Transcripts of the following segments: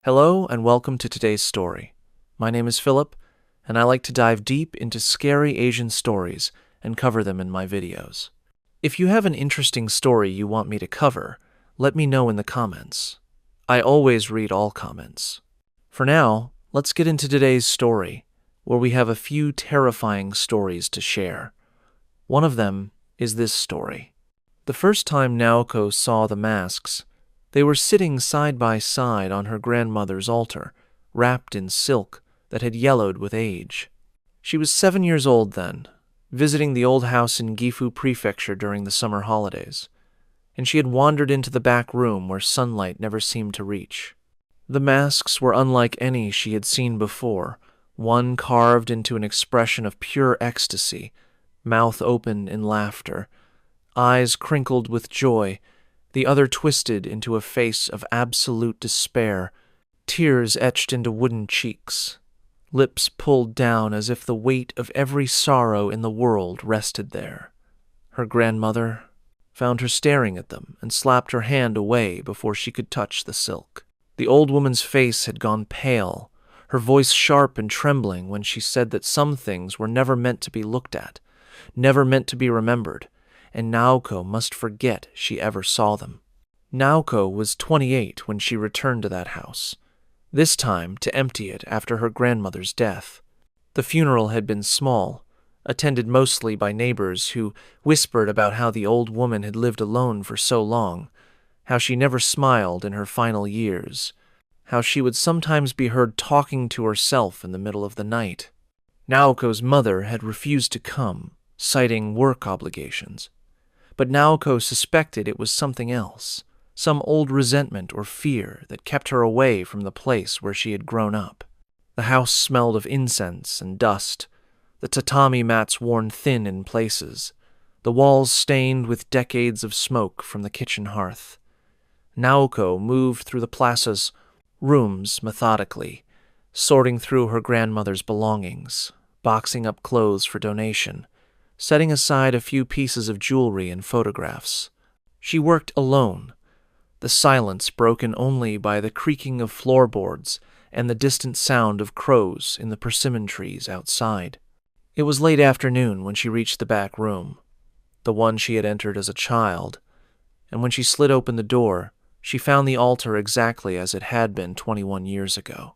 Hello and welcome to today's story. My name is Philip, and I like to dive deep into scary Asian stories and cover them in my videos. If you have an interesting story you want me to cover, let me know in the comments. I always read all comments. For now, let's get into today's story, where we have a few terrifying stories to share. One of them is this story. The first time Naoko saw the masks, they were sitting side by side on her grandmother's altar, wrapped in silk that had yellowed with age. She was 7 years old then, visiting the old house in Gifu Prefecture during the summer holidays, and she had wandered into the back room where sunlight never seemed to reach. The masks were unlike any she had seen before, one carved into an expression of pure ecstasy, mouth open in laughter, eyes crinkled with joy, the other twisted into a face of absolute despair, tears etched into wooden cheeks, lips pulled down as if the weight of every sorrow in the world rested there. Her grandmother found her staring at them and slapped her hand away before she could touch the silk. The old woman's face had gone pale, her voice sharp and trembling when she said that some things were never meant to be looked at, never meant to be remembered, and Naoko must forget she ever saw them. Naoko was 28 when she returned to that house, this time to empty it after her grandmother's death. The funeral had been small, attended mostly by neighbors who whispered about how the old woman had lived alone for so long, how she never smiled in her final years, how she would sometimes be heard talking to herself in the middle of the night. Naoko's mother had refused to come, citing work obligations. But Naoko suspected it was something else, some old resentment or fear that kept her away from the place where she had grown up. The house smelled of incense and dust, the tatami mats worn thin in places, the walls stained with decades of smoke from the kitchen hearth. Naoko moved through the plaza's rooms methodically, sorting through her grandmother's belongings, boxing up clothes for donation, setting aside a few pieces of jewelry and photographs. She worked alone, the silence broken only by the creaking of floorboards and the distant sound of crows in the persimmon trees outside. It was late afternoon when she reached the back room, the one she had entered as a child, and when she slid open the door, she found the altar exactly as it had been 21 years ago.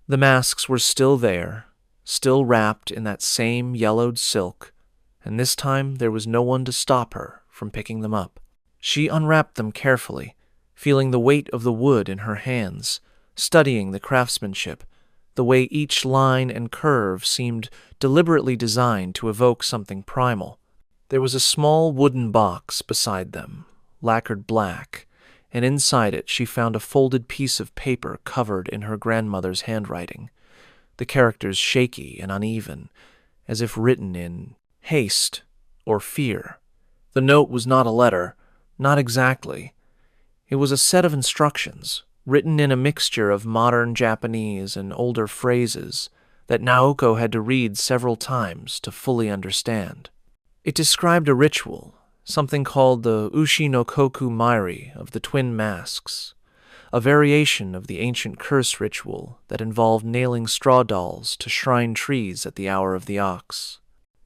The masks were still there, still wrapped in that same yellowed silk, and this time there was no one to stop her from picking them up. She unwrapped them carefully, feeling the weight of the wood in her hands, studying the craftsmanship, the way each line and curve seemed deliberately designed to evoke something primal. There was a small wooden box beside them, lacquered black, and inside it she found a folded piece of paper covered in her grandmother's handwriting, the characters shaky and uneven, as if written in haste or fear. The note was not a letter, not exactly. It was a set of instructions, written in a mixture of modern Japanese and older phrases that Naoko had to read several times to fully understand. It described a ritual, something called the Ushi no Koku Mairi of the twin masks, a variation of the ancient curse ritual that involved nailing straw dolls to shrine trees at the hour of the ox.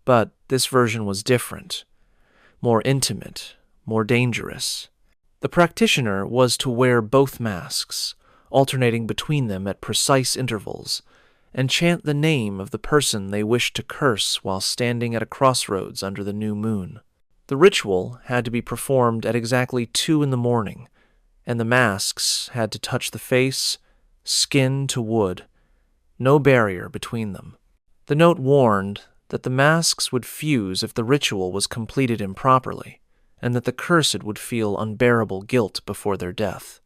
But this version was different, more intimate, more dangerous. The practitioner was to wear both masks, alternating between them at precise intervals, and chant the name of the person they wished to curse while standing at a crossroads under the new moon. The ritual had to be performed at exactly 2 a.m, and the masks had to touch the face, skin to wood, no barrier between them. The note warned that the masks would fuse if the ritual was completed improperly, and that the cursed would feel unbearable guilt before their death.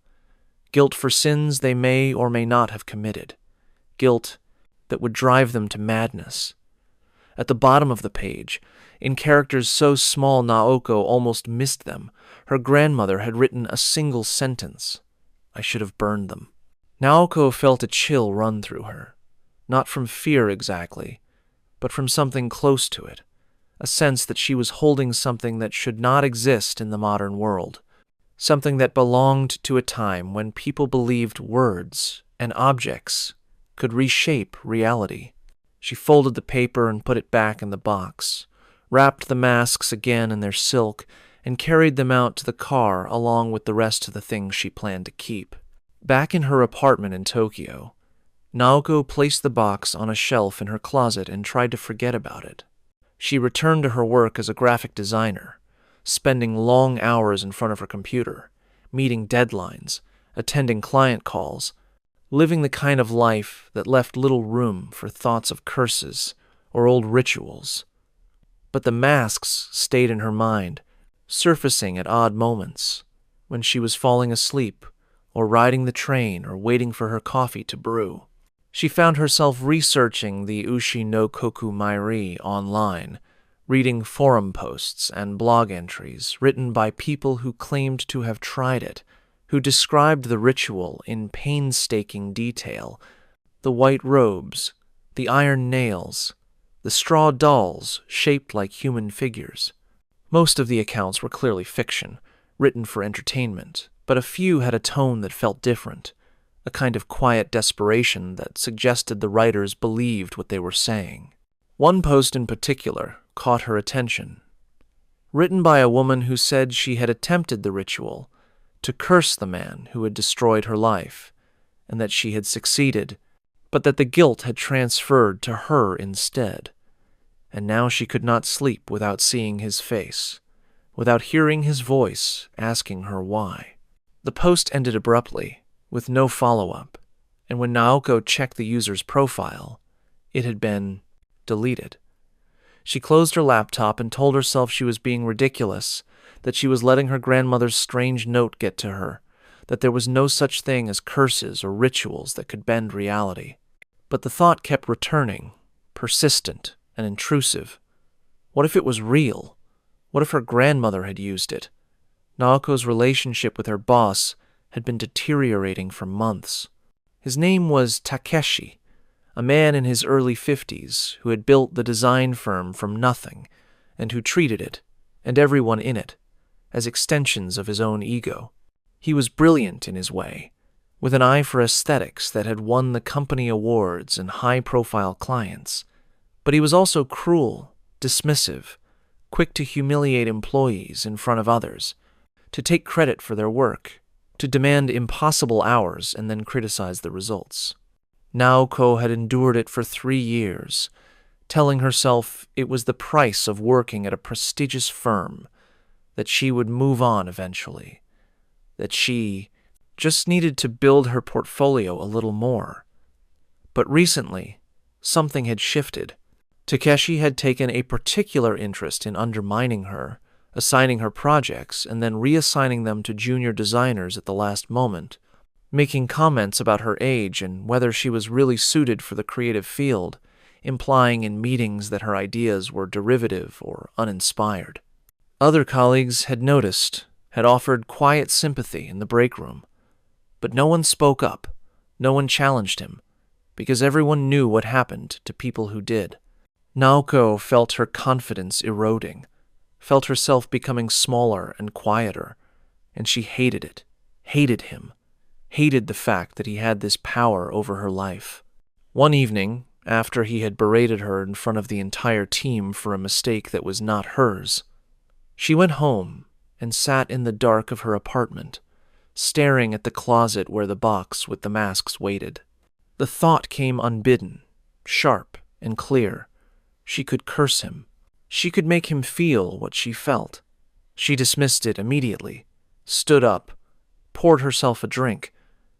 Guilt for sins they may or may not have committed. Guilt that would drive them to madness. At the bottom of the page, in characters so small Naoko almost missed them, her grandmother had written a single sentence: "I should have burned them." Naoko felt a chill run through her, not from fear exactly, but from something close to it, a sense that she was holding something that should not exist in the modern world, something that belonged to a time when people believed words and objects could reshape reality. She folded the paper and put it back in the box, wrapped the masks again in their silk, and carried them out to the car along with the rest of the things she planned to keep. Back in her apartment in Tokyo, Naoko placed the box on a shelf in her closet and tried to forget about it. She returned to her work as a graphic designer, spending long hours in front of her computer, meeting deadlines, attending client calls, living the kind of life that left little room for thoughts of curses or old rituals. But the masks stayed in her mind, surfacing at odd moments, when she was falling asleep or riding the train or waiting for her coffee to brew. She found herself researching the Ushi no Koku Mairi online, reading forum posts and blog entries written by people who claimed to have tried it, who described the ritual in painstaking detail: the white robes, the iron nails, the straw dolls shaped like human figures. Most of the accounts were clearly fiction, written for entertainment, but a few had a tone that felt different, a kind of quiet desperation that suggested the writers believed what they were saying. One post in particular caught her attention, written by a woman who said she had attempted the ritual to curse the man who had destroyed her life, and that she had succeeded, but that the guilt had transferred to her instead, and now she could not sleep without seeing his face, without hearing his voice asking her why. The post ended abruptly, with no follow-up, and when Naoko checked the user's profile, it had been deleted. She closed her laptop and told herself she was being ridiculous, that she was letting her grandmother's strange note get to her, that there was no such thing as curses or rituals that could bend reality. But the thought kept returning, persistent and intrusive. What if it was real? What if her grandmother had used it? Naoko's relationship with her boss had been deteriorating for months. His name was Takeshi, a man in his early 50s who had built the design firm from nothing and who treated it, and everyone in it, as extensions of his own ego. He was brilliant in his way, with an eye for aesthetics that had won the company awards and high-profile clients, but he was also cruel, dismissive, quick to humiliate employees in front of others, to take credit for their work, to demand impossible hours and then criticize the results. Naoko had endured it for 3 years, telling herself it was the price of working at a prestigious firm, that she would move on eventually, that she just needed to build her portfolio a little more. But recently, something had shifted. Takeshi had taken a particular interest in undermining her, assigning her projects, and then reassigning them to junior designers at the last moment, making comments about her age and whether she was really suited for the creative field, implying in meetings that her ideas were derivative or uninspired. Other colleagues had noticed, had offered quiet sympathy in the break room, but no one spoke up, no one challenged him, because everyone knew what happened to people who did. Naoko felt her confidence eroding, felt herself becoming smaller and quieter, and she hated it, hated him, hated the fact that he had this power over her life. One evening, after he had berated her in front of the entire team for a mistake that was not hers, she went home and sat in the dark of her apartment, staring at the closet where the box with the masks waited. The thought came unbidden, sharp and clear. She could curse him. She could make him feel what she felt. She dismissed it immediately, stood up, poured herself a drink,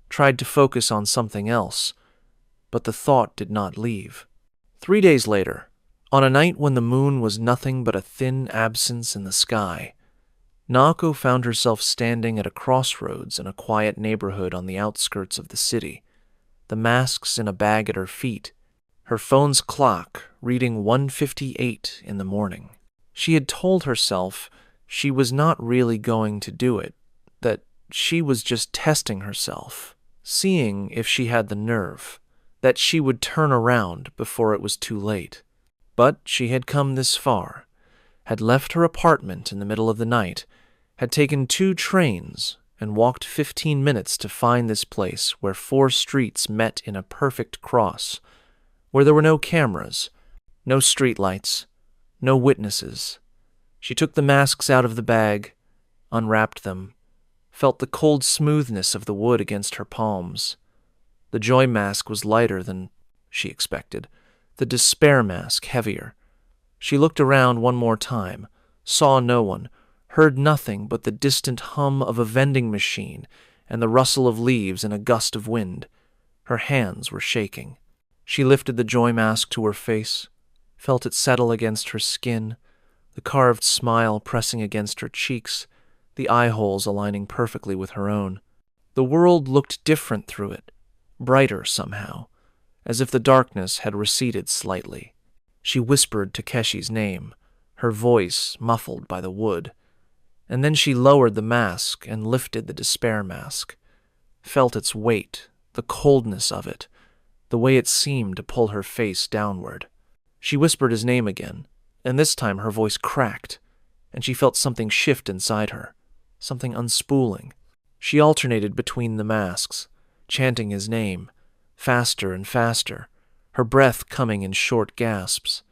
tried to focus on something else, but the thought did not leave. 3 days later, on a night when the moon was nothing but a thin absence in the sky, Naoko found herself standing at a crossroads in a quiet neighborhood on the outskirts of the city, the masks in a bag at her feet, her phone's clock reading 1:58 in the morning. She had told herself she was not really going to do it, that she was just testing herself, seeing if she had the nerve, that she would turn around before it was too late. But she had come this far, had left her apartment in the middle of the night, had taken 2 trains, and walked 15 minutes to find this place where 4 streets met in a perfect cross, where there were no cameras, no streetlights, no witnesses. She took the masks out of the bag, unwrapped them, felt the cold smoothness of the wood against her palms. The joy mask was lighter than she expected, the despair mask heavier. She looked around one more time, saw no one, heard nothing but the distant hum of a vending machine and the rustle of leaves in a gust of wind. Her hands were shaking. She lifted the joy mask to her face, felt it settle against her skin, the carved smile pressing against her cheeks, the eye holes aligning perfectly with her own. The world looked different through it, brighter somehow, as if the darkness had receded slightly. She whispered Takeshi's name, her voice muffled by the wood, and then she lowered the mask and lifted the despair mask, felt its weight, the coldness of it, the way it seemed to pull her face downward. She whispered his name again, and this time her voice cracked, and she felt something shift inside her, something unspooling. She alternated between the masks, chanting his name, faster and faster, her breath coming in short gasps,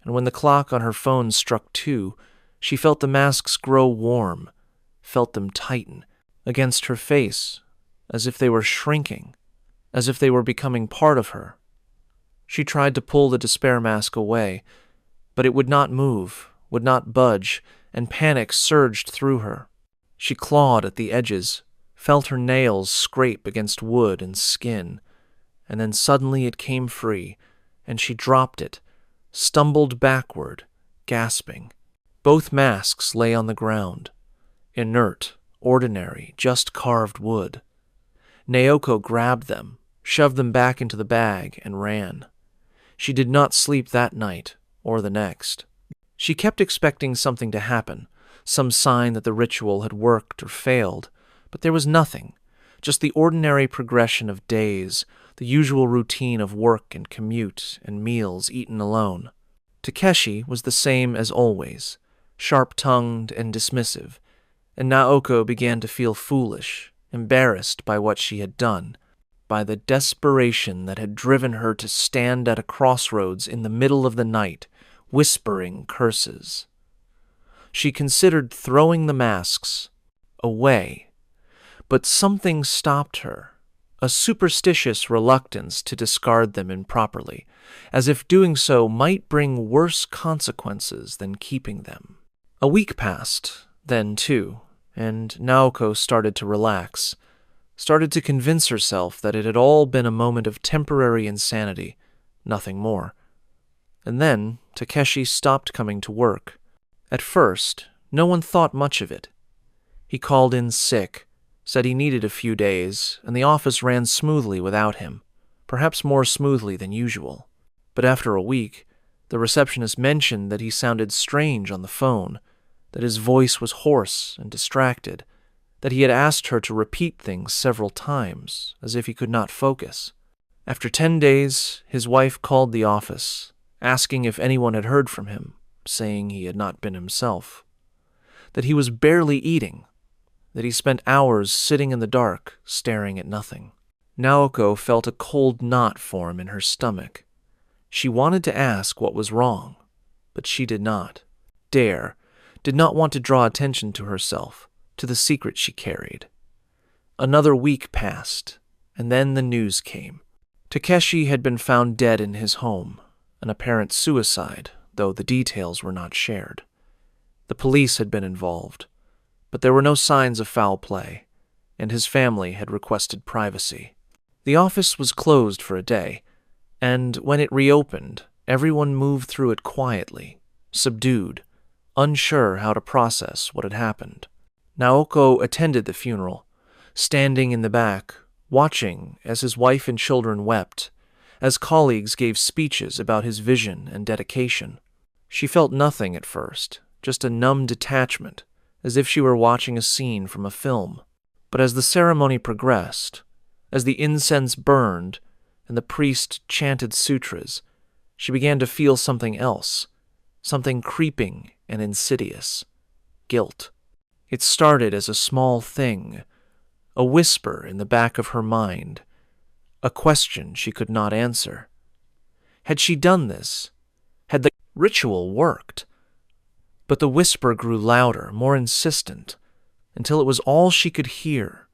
and when the clock on her phone struck 2, she felt the masks grow warm, felt them tighten against her face, as if they were shrinking, as if they were becoming part of her. She tried to pull the despair mask away, but it would not move, would not budge, and panic surged through her. She clawed at the edges, felt her nails scrape against wood and skin, and then suddenly it came free, and she dropped it, stumbled backward, gasping. Both masks lay on the ground, inert, ordinary, just carved wood. Naoko grabbed them, shoved them back into the bag, and ran. She did not sleep that night, or the next. She kept expecting something to happen, some sign that the ritual had worked or failed, but there was nothing, just the ordinary progression of days, the usual routine of work and commute and meals eaten alone. Takeshi was the same as always, sharp-tongued and dismissive, and Naoko began to feel foolish, embarrassed by what she had done, by the desperation that had driven her to stand at a crossroads in the middle of the night, whispering curses. She considered throwing the masks away, but something stopped her, a superstitious reluctance to discard them improperly, as if doing so might bring worse consequences than keeping them. A week passed, then 2, and Naoko started to relax, started to convince herself that it had all been a moment of temporary insanity, nothing more. And then Takeshi stopped coming to work. At first, no one thought much of it. He called in sick, said he needed a few days, and the office ran smoothly without him, perhaps more smoothly than usual. But after a week, the receptionist mentioned that he sounded strange on the phone, that his voice was hoarse and distracted, that he had asked her to repeat things several times, as if he could not focus. After 10 days, his wife called the office, asking if anyone had heard from him, saying he had not been himself, that he was barely eating, that he spent hours sitting in the dark, staring at nothing. Naoko felt a cold knot form in her stomach. She wanted to ask what was wrong, but she did not did not want to draw attention to herself, to the secret she carried. Another week passed, and then the news came. Takeshi had been found dead in his home, an apparent suicide, though the details were not shared. The police had been involved, but there were no signs of foul play, and his family had requested privacy. The office was closed for a day, and when it reopened, everyone moved through it quietly, subdued, unsure how to process what had happened. Naoko attended the funeral, standing in the back, watching as his wife and children wept, as colleagues gave speeches about his vision and dedication. She felt nothing at first, just a numb detachment, as if she were watching a scene from a film. But as the ceremony progressed, as the incense burned and the priest chanted sutras, she began to feel something else, something creeping and insidious: guilt. It started as a small thing, a whisper in the back of her mind, a question she could not answer. Had she done this? Had the ritual worked? But the whisper grew louder, more insistent, until it was all she could hear,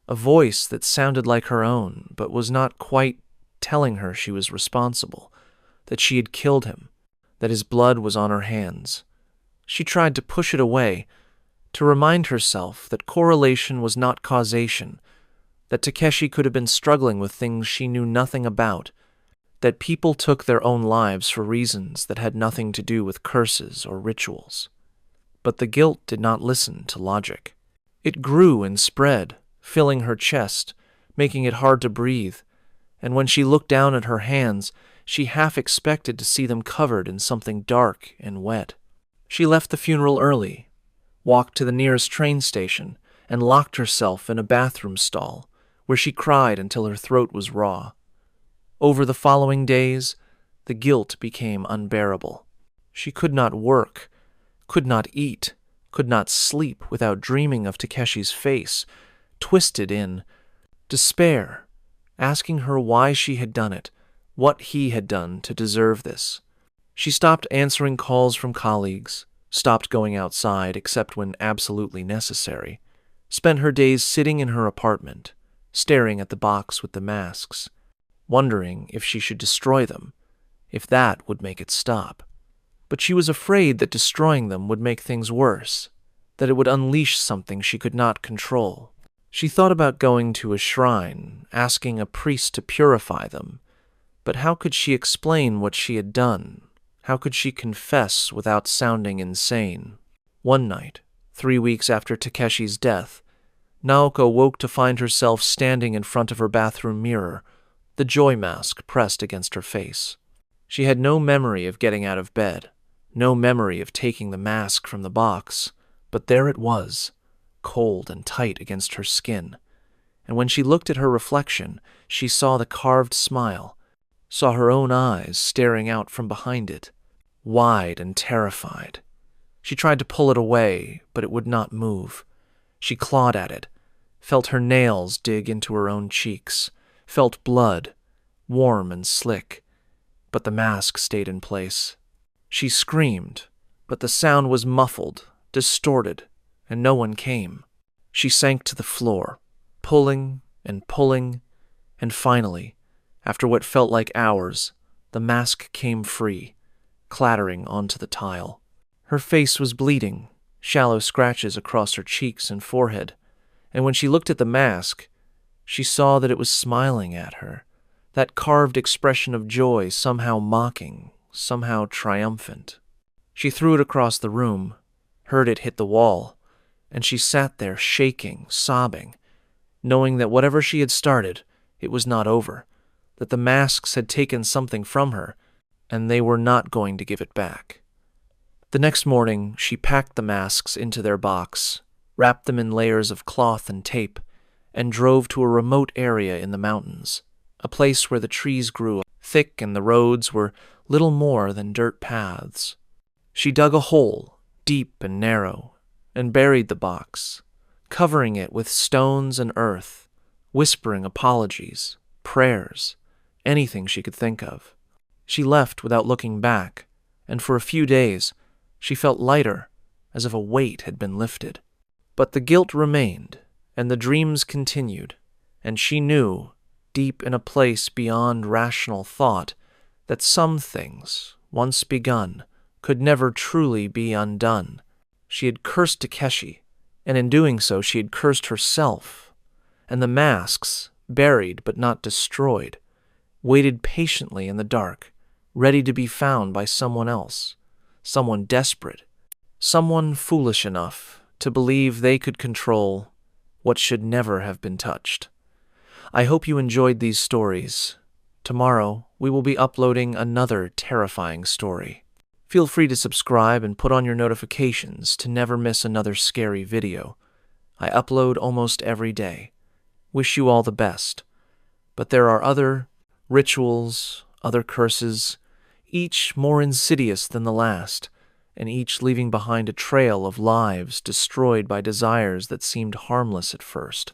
a voice that sounded like her own, but was not quite telling her she was responsible, that she had killed him, that his blood was on her hands. She tried to push it away, to remind herself that correlation was not causation, that Takeshi could have been struggling with things she knew nothing about, that people took their own lives for reasons that had nothing to do with curses or rituals. But the guilt did not listen to logic. It grew and spread, filling her chest, making it hard to breathe, and when she looked down at her hands, she half expected to see them covered in something dark and wet. She left the funeral early, walked to the nearest train station, and locked herself in a bathroom stall, where she cried until her throat was raw. Over the following days, the guilt became unbearable. She could not work, could not eat, could not sleep without dreaming of Takeshi's face, twisted in despair, asking her why she had done it, what he had done to deserve this. She stopped answering calls from colleagues, stopped going outside except when absolutely necessary, spent her days sitting in her apartment, staring at the box with the masks, wondering if she should destroy them, if that would make it stop. But she was afraid that destroying them would make things worse, that it would unleash something she could not control. She thought about going to a shrine, asking a priest to purify them, but how could she explain what she had done? How could she confess without sounding insane? One night, 3 weeks after Takeshi's death, Naoko woke to find herself standing in front of her bathroom mirror, the joy mask pressed against her face. She had no memory of getting out of bed, no memory of taking the mask from the box, but there it was, cold and tight against her skin. And when she looked at her reflection, she saw the carved smile, saw her own eyes staring out from behind it, wide and terrified. She tried to pull it away, but it would not move. She clawed at it, felt her nails dig into her own cheeks, felt blood, warm and slick, but the mask stayed in place. She screamed, but the sound was muffled, distorted, and no one came. She sank to the floor, pulling and pulling, and finally, after what felt like hours, the mask came free, clattering onto the tile. Her face was bleeding, shallow scratches across her cheeks and forehead, and when she looked at the mask, she saw that it was smiling at her, that carved expression of joy somehow mocking, somehow triumphant. She threw it across the room, heard it hit the wall, and she sat there shaking, sobbing, knowing that whatever she had started, it was not over, that the masks had taken something from her, and they were not going to give it back. The next morning, she packed the masks into their box, wrapped them in layers of cloth and tape, and drove to a remote area in the mountains, a place where the trees grew thick and the roads were little more than dirt paths. She dug a hole, deep and narrow, and buried the box, covering it with stones and earth, whispering apologies, prayers, anything she could think of. She left without looking back, and for a few days she felt lighter, as if a weight had been lifted. But the guilt remained, and the dreams continued, and she knew, deep in a place beyond rational thought, that some things, once begun, could never truly be undone. She had cursed Takeshi, and in doing so she had cursed herself, and the masks, buried but not destroyed, waited patiently in the dark, ready to be found by someone else, someone desperate, someone foolish enough to believe they could control what should never have been touched. I hope you enjoyed these stories. Tomorrow, we will be uploading another terrifying story. Feel free to subscribe and put on your notifications to never miss another scary video. I upload almost every day. Wish you all the best. But there are other rituals, other curses, each more insidious than the last, and each leaving behind a trail of lives destroyed by desires that seemed harmless at first.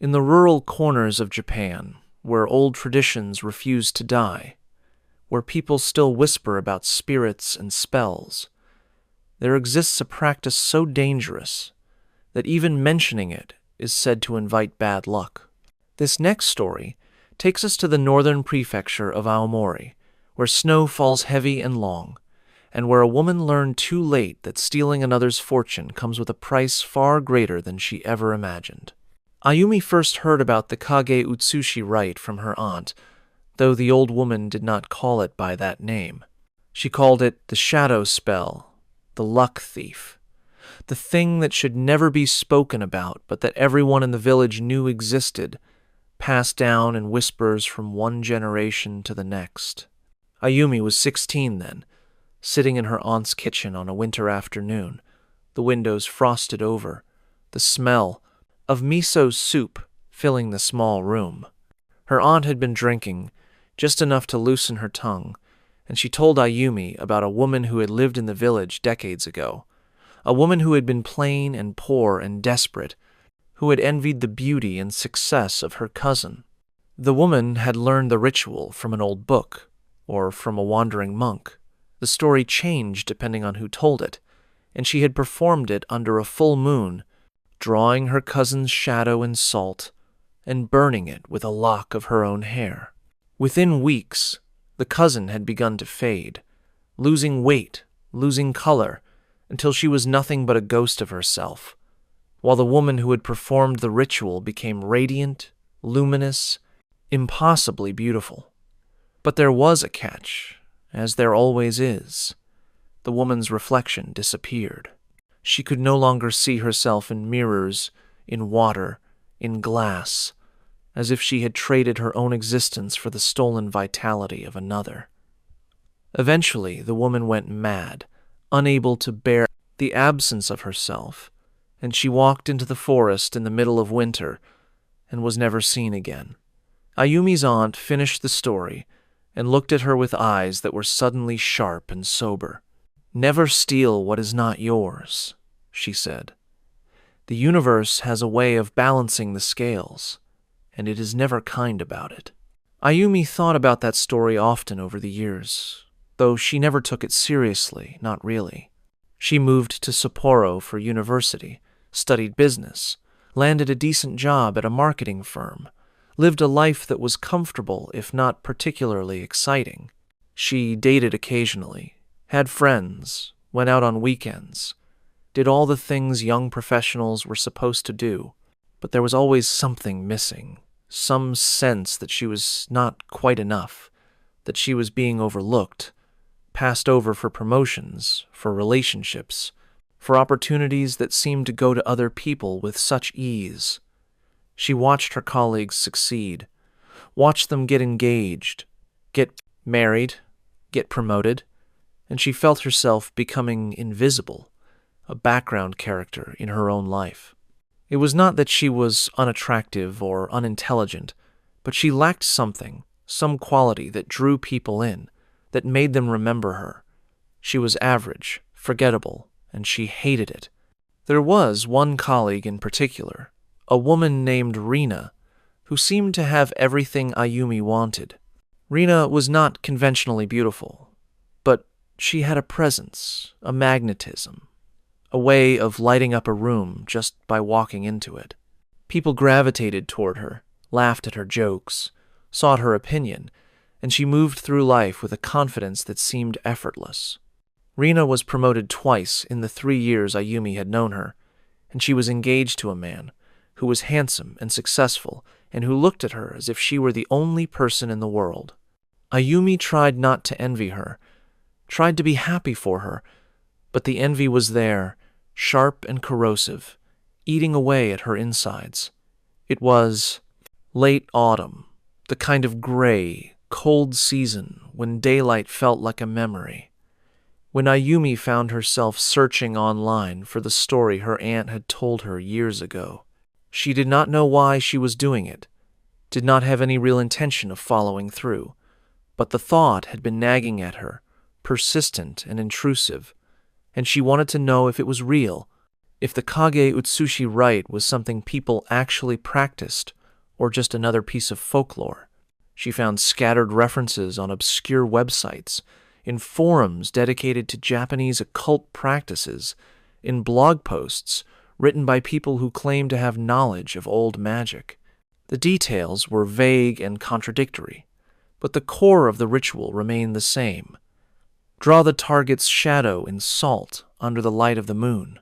In the rural corners of Japan, where old traditions refuse to die, where people still whisper about spirits and spells, there exists a practice so dangerous that even mentioning it is said to invite bad luck. This next story takes us to the northern prefecture of Aomori, where snow falls heavy and long, and where a woman learned too late that stealing another's fortune comes with a price far greater than she ever imagined. Ayumi first heard about the Kage Utsushi rite from her aunt, though the old woman did not call it by that name. She called it the shadow spell, the luck thief, the thing that should never be spoken about but that everyone in the village knew existed, passed down in whispers from one generation to the next. Ayumi was 16 then, sitting in her aunt's kitchen on a winter afternoon, the windows frosted over, the smell of miso soup filling the small room. Her aunt had been drinking, just enough to loosen her tongue, and she told Ayumi about a woman who had lived in the village decades ago, a woman who had been plain and poor and desperate, who had envied the beauty and success of her cousin. The woman had learned the ritual from an old book, or from a wandering monk. The story changed depending on who told it, and she had performed it under a full moon, drawing her cousin's shadow in salt and burning it with a lock of her own hair. Within weeks, the cousin had begun to fade, losing weight, losing color, until she was nothing but a ghost of herself, while the woman who had performed the ritual became radiant, luminous, impossibly beautiful. But there was a catch, as there always is. The woman's reflection disappeared. She could no longer see herself in mirrors, in water, in glass, as if she had traded her own existence for the stolen vitality of another. Eventually, the woman went mad, unable to bear the absence of herself, and she walked into the forest in the middle of winter and was never seen again. Ayumi's aunt finished the story and looked at her with eyes that were suddenly sharp and sober. "Never steal what is not yours," she said. "The universe has a way of balancing the scales, and it is never kind about it." Ayumi thought about that story often over the years, though she never took it seriously, not really. She moved to Sapporo for university, studied business, landed a decent job at a marketing firm, lived a life that was comfortable if not particularly exciting. She dated occasionally, had friends, went out on weekends, did all the things young professionals were supposed to do, but there was always something missing, some sense that she was not quite enough, that she was being overlooked, passed over for promotions, for relationships, for opportunities that seemed to go to other people with such ease. She watched her colleagues succeed, watched them get engaged, get married, get promoted, and she felt herself becoming invisible, a background character in her own life. It was not that she was unattractive or unintelligent, but she lacked something, some quality that drew people in, that made them remember her. She was average, forgettable, and she hated it. There was one colleague in particular, a woman named Rina, who seemed to have everything Ayumi wanted. Rina was not conventionally beautiful, but she had a presence, a magnetism, a way of lighting up a room just by walking into it. People gravitated toward her, laughed at her jokes, sought her opinion, and she moved through life with a confidence that seemed effortless. Rina was promoted twice in the 3 years Ayumi had known her, and she was engaged to a man who was handsome and successful and who looked at her as if she were the only person in the world. Ayumi tried not to envy her, tried to be happy for her, but the envy was there, sharp and corrosive, eating away at her insides. It was late autumn, the kind of gray, cold season when daylight felt like a memory, when Ayumi found herself searching online for the story her aunt had told her years ago. She did not know why she was doing it, did not have any real intention of following through, but the thought had been nagging at her, persistent and intrusive, and she wanted to know if it was real, if the Kage Utsushi rite was something people actually practiced or just another piece of folklore. She found scattered references on obscure websites, in forums dedicated to Japanese occult practices, in blog posts written by people who claim to have knowledge of old magic. The details were vague and contradictory, but the core of the ritual remained the same. Draw the target's shadow in salt under the light of the moon.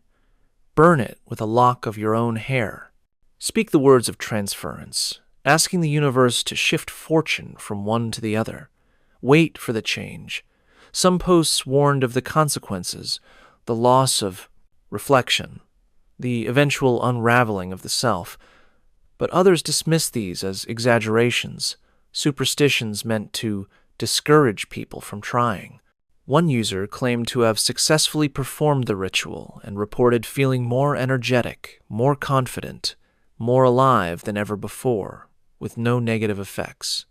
Burn it with a lock of your own hair. Speak the words of transference, asking the universe to shift fortune from one to the other. Wait for the change. Some posts warned of the consequences, the loss of reflection, the eventual unraveling of the self, but others dismissed these as exaggerations, superstitions meant to discourage people from trying. One user claimed to have successfully performed the ritual and reported feeling more energetic, more confident, more alive than ever before, with no negative effects.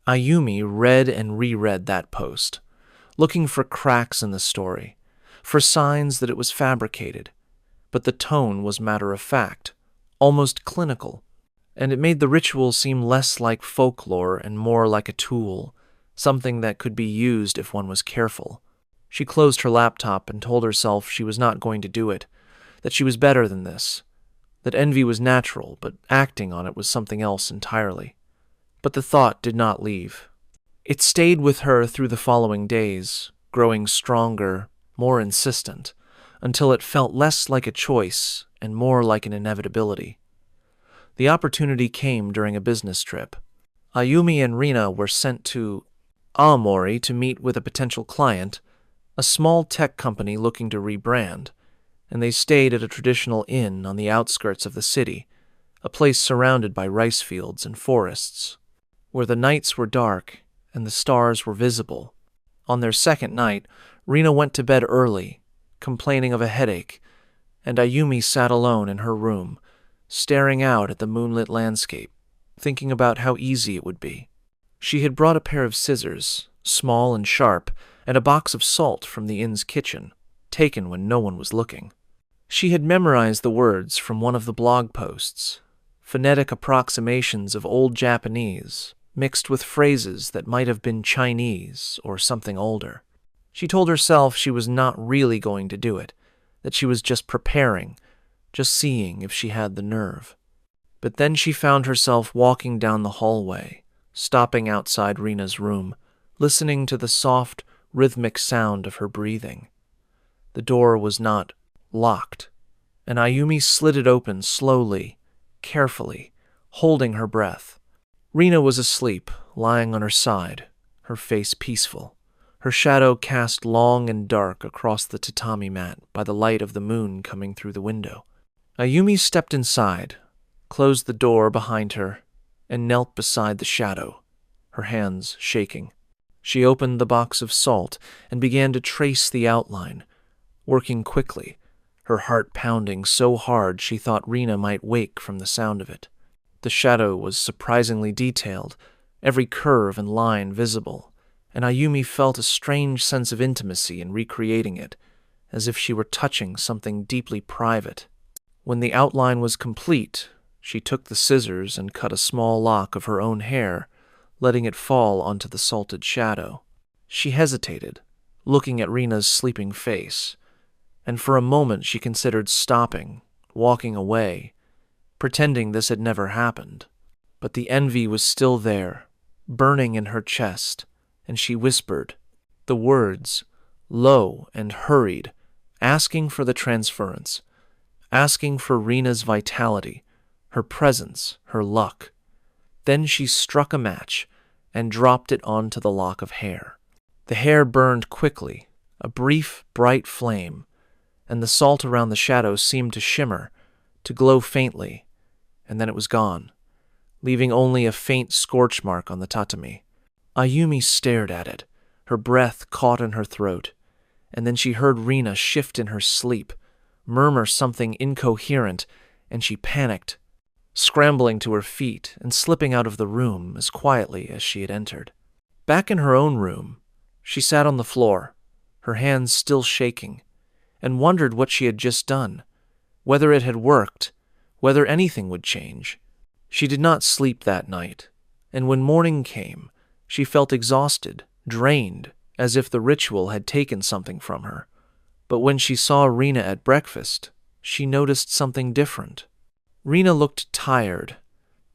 Ayumi read and reread that post, looking for cracks in the story, for signs that it was fabricated, but the tone was matter-of-fact, almost clinical, and it made the ritual seem less like folklore and more like a tool, something that could be used if one was careful. She closed her laptop and told herself she was not going to do it, that she was better than this, that envy was natural, but acting on it was something else entirely. But the thought did not leave. It stayed with her through the following days, growing stronger, more insistent, until it felt less like a choice and more like an inevitability. The opportunity came during a business trip. Ayumi and Rina were sent to Aomori to meet with a potential client, a small tech company looking to rebrand, and they stayed at a traditional inn on the outskirts of the city, a place surrounded by rice fields and forests, where the nights were dark and the stars were visible. On their second night, Rina went to bed early, complaining of a headache, and Ayumi sat alone in her room, staring out at the moonlit landscape, thinking about how easy it would be. She had brought a pair of scissors, small and sharp, and a box of salt from the inn's kitchen, taken when no one was looking. She had memorized the words from one of the blog posts, phonetic approximations of Old Japanese, mixed with phrases that might have been Chinese or something older. She told herself she was not really going to do it, that she was just preparing, just seeing if she had the nerve. But then she found herself walking down the hallway, stopping outside Rina's room, listening to the soft, rhythmic sound of her breathing. The door was not locked, and Ayumi slid it open slowly, carefully, holding her breath. Rina was asleep, lying on her side, her face peaceful, her shadow cast long and dark across the tatami mat by the light of the moon coming through the window. Ayumi stepped inside, closed the door behind her, and knelt beside the shadow, her hands shaking. She opened the box of salt and began to trace the outline, working quickly, her heart pounding so hard she thought Rina might wake from the sound of it. The shadow was surprisingly detailed, every curve and line visible, and Ayumi felt a strange sense of intimacy in recreating it, as if she were touching something deeply private. When the outline was complete, she took the scissors and cut a small lock of her own hair, letting it fall onto the salted shadow. She hesitated, looking at Rina's sleeping face, and for a moment she considered stopping, walking away, pretending this had never happened. But the envy was still there, burning in her chest, and she whispered, the words, low and hurried, asking for the transference, asking for Rina's vitality, her presence, her luck. Then she struck a match and dropped it onto the lock of hair. The hair burned quickly, a brief, bright flame, and the salt around the shadow seemed to shimmer, to glow faintly, and then it was gone, leaving only a faint scorch mark on the tatami. Ayumi stared at it, her breath caught in her throat, and then she heard Rina shift in her sleep, murmur something incoherent, and she panicked, scrambling to her feet and slipping out of the room as quietly as she had entered. Back in her own room, she sat on the floor, her hands still shaking, and wondered what she had just done. whether it had worked, whether anything would change. She did not sleep that night, and when morning came, she felt exhausted, drained, as if the ritual had taken something from her. But when she saw Rena at breakfast, she noticed something different. Rena looked tired,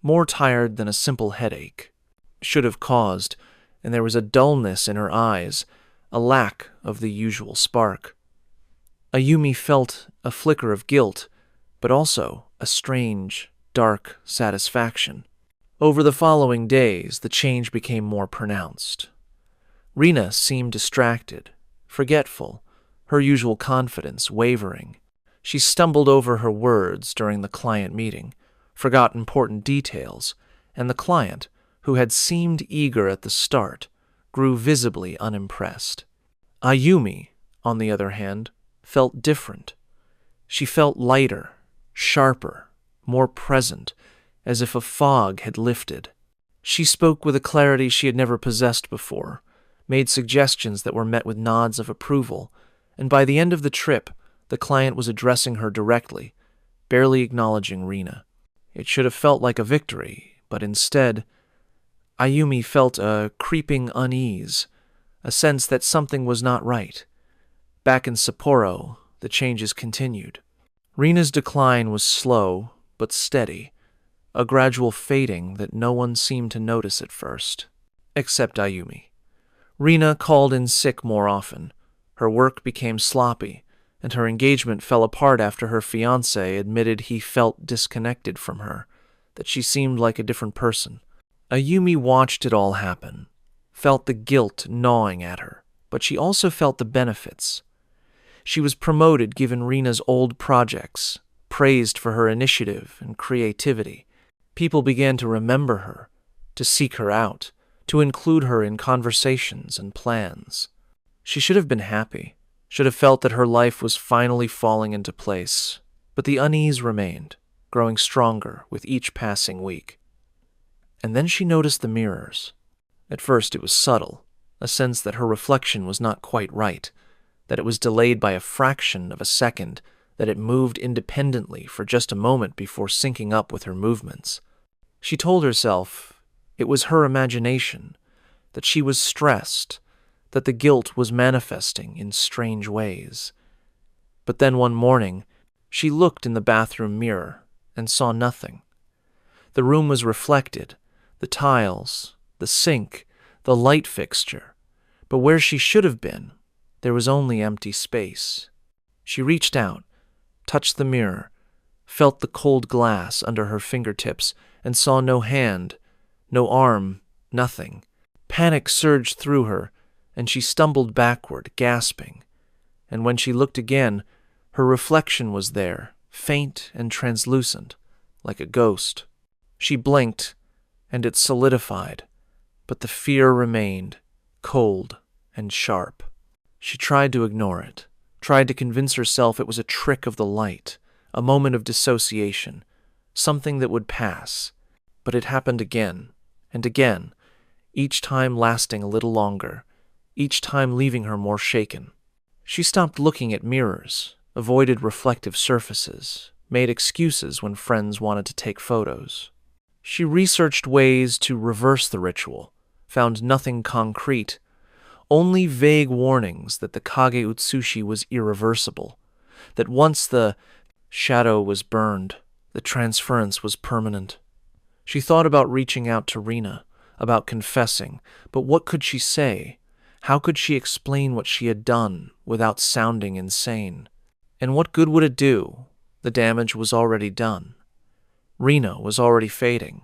more tired than a simple headache should have caused, and there was a dullness in her eyes, a lack of the usual spark. Ayumi felt a flicker of guilt, but also a strange, dark satisfaction. Over the following days, the change became more pronounced. Rena seemed distracted, forgetful, her usual confidence wavering. She stumbled over her words during the client meeting, forgot important details, and the client, who had seemed eager at the start, grew visibly unimpressed. Ayumi, on the other hand, felt different. She felt lighter, sharper, more present, as if a fog had lifted. She spoke with a clarity she had never possessed before, made suggestions that were met with nods of approval, and by the end of the trip, the client was addressing her directly, barely acknowledging Rena. It should have felt like a victory, but instead, Ayumi felt a creeping unease, a sense that something was not right. Back in Sapporo, the changes continued. Rena's decline was slow, but steady, a gradual fading that no one seemed to notice at first, except Ayumi. Rena called in sick more often. Her work became sloppy, and her engagement fell apart after her fiancé admitted he felt disconnected from her, that she seemed like a different person. Ayumi watched it all happen, felt the guilt gnawing at her, but she also felt the benefits. She was promoted given Rena's old projects, praised for her initiative and creativity. People began to remember her, to seek her out, to include her in conversations and plans. She should have been happy, should have felt that her life was finally falling into place, but the unease remained, growing stronger with each passing week. And then she noticed the mirrors. At first it was subtle, a sense that her reflection was not quite right, that it was delayed by a fraction of a second, that it moved independently for just a moment before syncing up with her movements. She told herself it was her imagination, that she was stressed, that the guilt was manifesting in strange ways. But then one morning, she looked in the bathroom mirror and saw nothing. The room was reflected, the tiles, the sink, the light fixture, but where she should have been, there was only empty space. She reached out, touched the mirror, felt the cold glass under her fingertips, and saw no hand, no arm, nothing. Panic surged through her, and she stumbled backward, gasping. And when she looked again, her reflection was there, faint and translucent, like a ghost. She blinked, and it solidified, but the fear remained, cold and sharp. She tried to ignore it, tried to convince herself it was a trick of the light, a moment of dissociation, something that would pass. But it happened again and again, each time lasting a little longer, each time leaving her more shaken. She stopped looking at mirrors, avoided reflective surfaces, made excuses when friends wanted to take photos. She researched ways to reverse the ritual, found nothing concrete, only vague warnings that the Kage Utsushi was irreversible, that once the shadow was burned, the transference was permanent. She thought about reaching out to Rena, about confessing, but what could she say? How could she explain what she had done without sounding insane? And what good would it do? The damage was already done. Rena was already fading,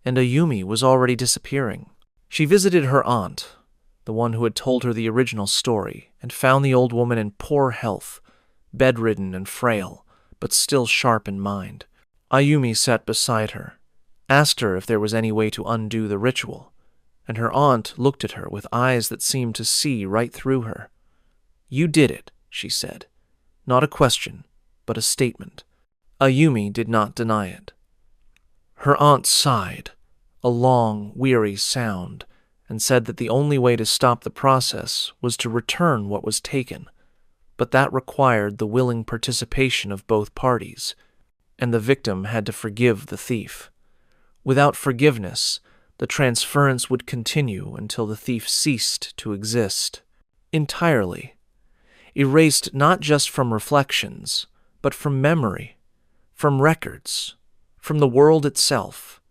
and Ayumi was already disappearing. She visited her aunt, the one who had told her the original story, and found the old woman in poor health, bedridden and frail, but still sharp in mind. Ayumi sat beside her, asked her if there was any way to undo the ritual, and her aunt looked at her with eyes that seemed to see right through her. "You did it," she said. Not a question, but a statement. Ayumi did not deny it. Her aunt sighed, a long, weary sound, and said that the only way to stop the process was to return what was taken. but that required the willing participation of both parties, and the victim had to forgive the thief. Without forgiveness, the transference would continue until the thief ceased to exist. Entirely. Erased not just from reflections, but from memory, from records, from the world itself.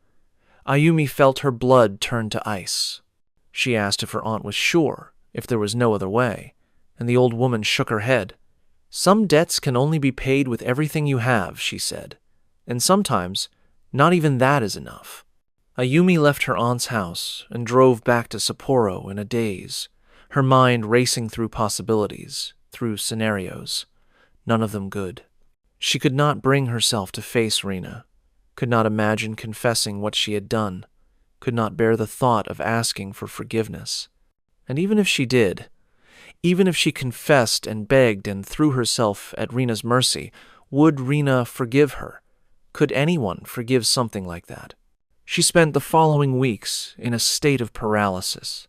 Ayumi felt her blood turn to ice. She asked if her aunt was sure, if there was no other way, and the old woman shook her head. "Some debts can only be paid with everything you have," she said, "and sometimes not even that is enough." Ayumi left her aunt's house and drove back to Sapporo in a daze, her mind racing through possibilities, through scenarios, none of them good. She could not bring herself to face Rina, could not imagine confessing what she had done, could not bear the thought of asking for forgiveness. And even if she did, even if she confessed and begged and threw herself at Rina's mercy, would Rina forgive her? Could anyone forgive something like that? She spent the following weeks in a state of paralysis,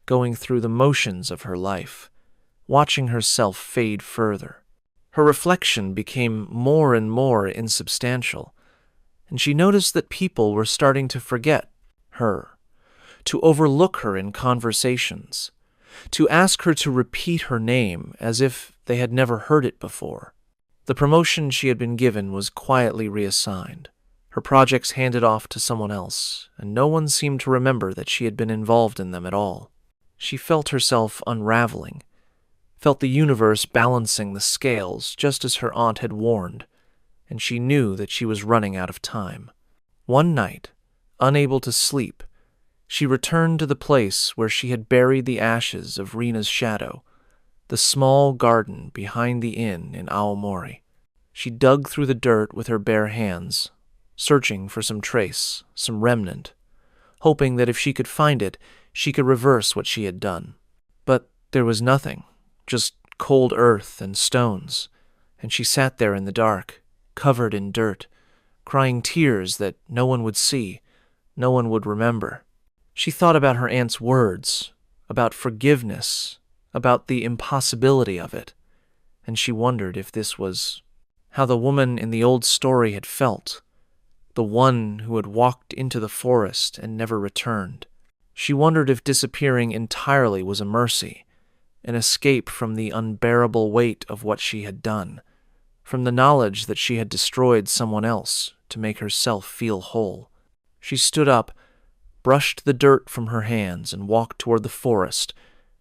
going through the motions of her life, watching herself fade further. Her reflection became more and more insubstantial, and she noticed that people were starting to forget her, to overlook her in conversations, to ask her to repeat her name as if they had never heard it before. The promotion she had been given was quietly reassigned, her projects handed off to someone else, and no one seemed to remember that she had been involved in them at all. She felt herself unraveling, felt the universe balancing the scales just as her aunt had warned, and she knew that she was running out of time. One night, unable to sleep, she returned to the place where she had buried the ashes of Rina's shadow, the small garden behind the inn in Aomori. She dug through the dirt with her bare hands, searching for some trace, some remnant, hoping that if she could find it, she could reverse what she had done. But there was nothing, just cold earth and stones, and she sat there in the dark, covered in dirt, crying tears that no one would see, no one would remember. She thought about her aunt's words, about forgiveness, about the impossibility of it, and she wondered if this was how the woman in the old story had felt, the one who had walked into the forest and never returned. She wondered if disappearing entirely was a mercy, an escape from the unbearable weight of what she had done, from the knowledge that she had destroyed someone else to make herself feel whole. She stood up, brushed the dirt from her hands, and walked toward the forest,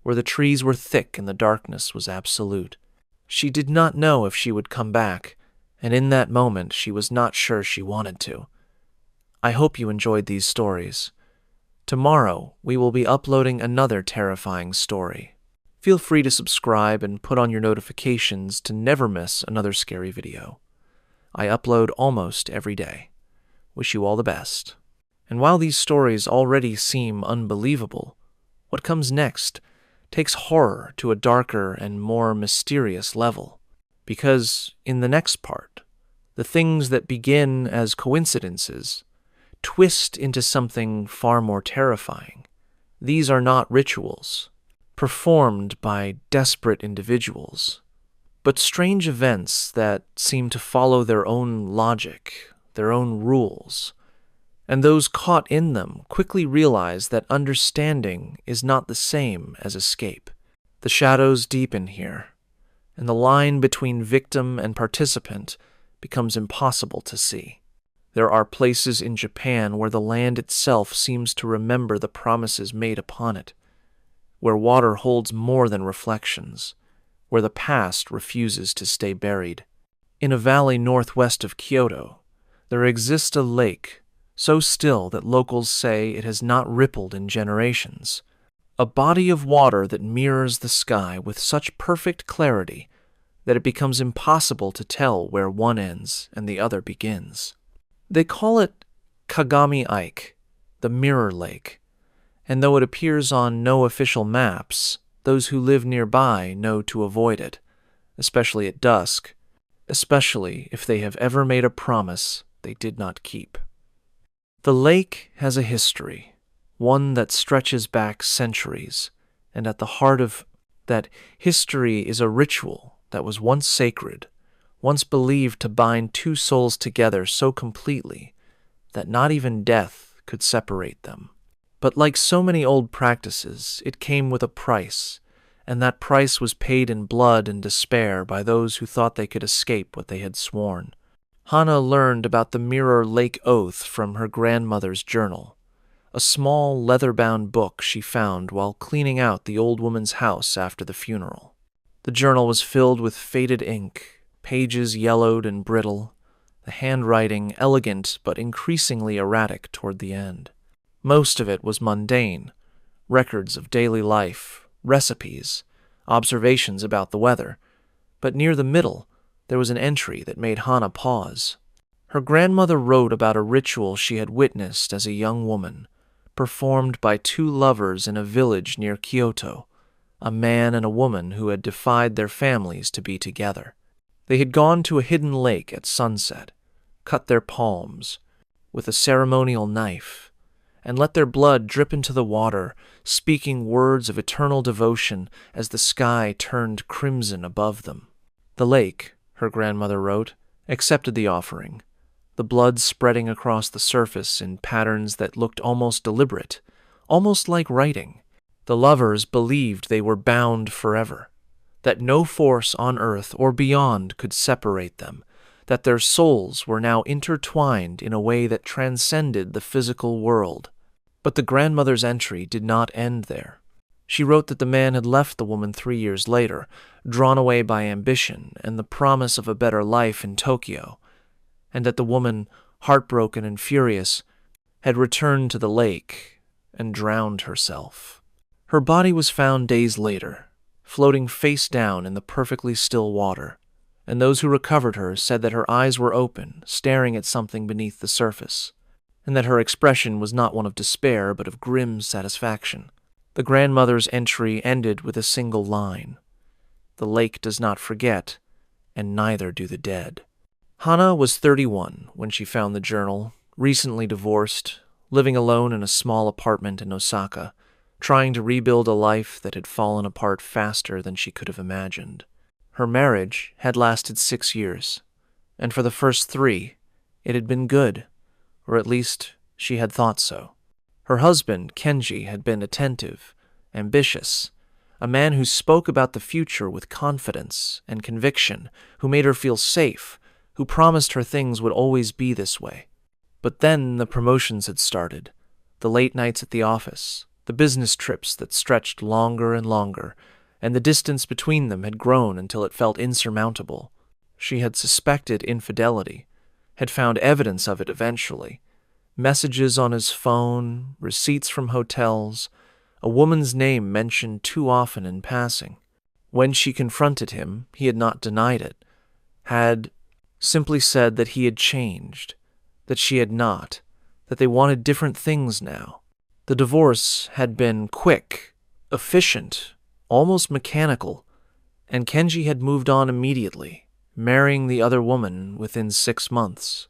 where the trees were thick and the darkness was absolute. She did not know if she would come back, and in that moment she was not sure she wanted to. I hope you enjoyed these stories. Tomorrow we will be uploading another terrifying story. Feel free to subscribe and put on your notifications to never miss another scary video. I upload almost every day. Wish you all the best. And while these stories already seem unbelievable, what comes next takes horror to a darker and more mysterious level. Because in the next part, the things that begin as coincidences twist into something far more terrifying. These are not rituals, performed by desperate individuals, but strange events that seem to follow their own logic, their own rules, and those caught in them quickly realize that understanding is not the same as escape. The shadows deepen here, and the line between victim and participant becomes impossible to see. There are places in Japan where the land itself seems to remember the promises made upon it, where water holds more than reflections, where the past refuses to stay buried. In a valley northwest of Kyoto, there exists a lake so still that locals say it has not rippled in generations, a body of water that mirrors the sky with such perfect clarity that it becomes impossible to tell where one ends and the other begins. They call it Kagami Ike, the Mirror Lake, and though it appears on no official maps, those who live nearby know to avoid it, especially at dusk, especially if they have ever made a promise they did not keep. The lake has a history, one that stretches back centuries, and at the heart of that history is a ritual that was once sacred, once believed to bind two souls together so completely that not even death could separate them. But like so many old practices, it came with a price, and that price was paid in blood and despair by those who thought they could escape what they had sworn. Hana learned about the Mirror Lake Oath from her grandmother's journal, a small leather-bound book she found while cleaning out the old woman's house after the funeral. The journal was filled with faded ink, pages yellowed and brittle, the handwriting elegant but increasingly erratic toward the end. Most of it was mundane, records of daily life, recipes, observations about the weather, but near the middle there was an entry that made Hana pause. Her grandmother wrote about a ritual she had witnessed as a young woman, performed by two lovers in a village near Kyoto, a man and a woman who had defied their families to be together. They had gone to a hidden lake at sunset, cut their palms with a ceremonial knife, and let their blood drip into the water, speaking words of eternal devotion as the sky turned crimson above them. The lake, her grandmother wrote, accepted the offering, the blood spreading across the surface in patterns that looked almost deliberate, almost like writing. The lovers believed they were bound forever, that no force on earth or beyond could separate them, that their souls were now intertwined in a way that transcended the physical world. But the grandmother's entry did not end there. She wrote that the man had left the woman 3 years later, drawn away by ambition and the promise of a better life in Tokyo, and that the woman, heartbroken and furious, had returned to the lake and drowned herself. Her body was found days later, floating face down in the perfectly still water, and those who recovered her said that her eyes were open, staring at something beneath the surface, and that her expression was not one of despair but of grim satisfaction. The grandmother's entry ended with a single line: "The lake does not forget, and neither do the dead." Hana was 31 when she found the journal, recently divorced, living alone in a small apartment in Osaka, trying to rebuild a life that had fallen apart faster than she could have imagined. Her marriage had lasted 6 years, and for the first 3, it had been good, or at least she had thought so. Her husband, Kenji, had been attentive, ambitious, a man who spoke about the future with confidence and conviction, who made her feel safe, who promised her things would always be this way. But then the promotions had started, the late nights at the office, the business trips that stretched longer and longer, and the distance between them had grown until it felt insurmountable. She had suspected infidelity, had found evidence of it eventually. Messages on his phone, receipts from hotels, a woman's name mentioned too often in passing. When she confronted him, he had not denied it, had simply said that he had changed, that she had not, that they wanted different things now. The divorce had been quick, efficient, almost mechanical, and Kenji had moved on immediately, marrying the other woman within 6 months.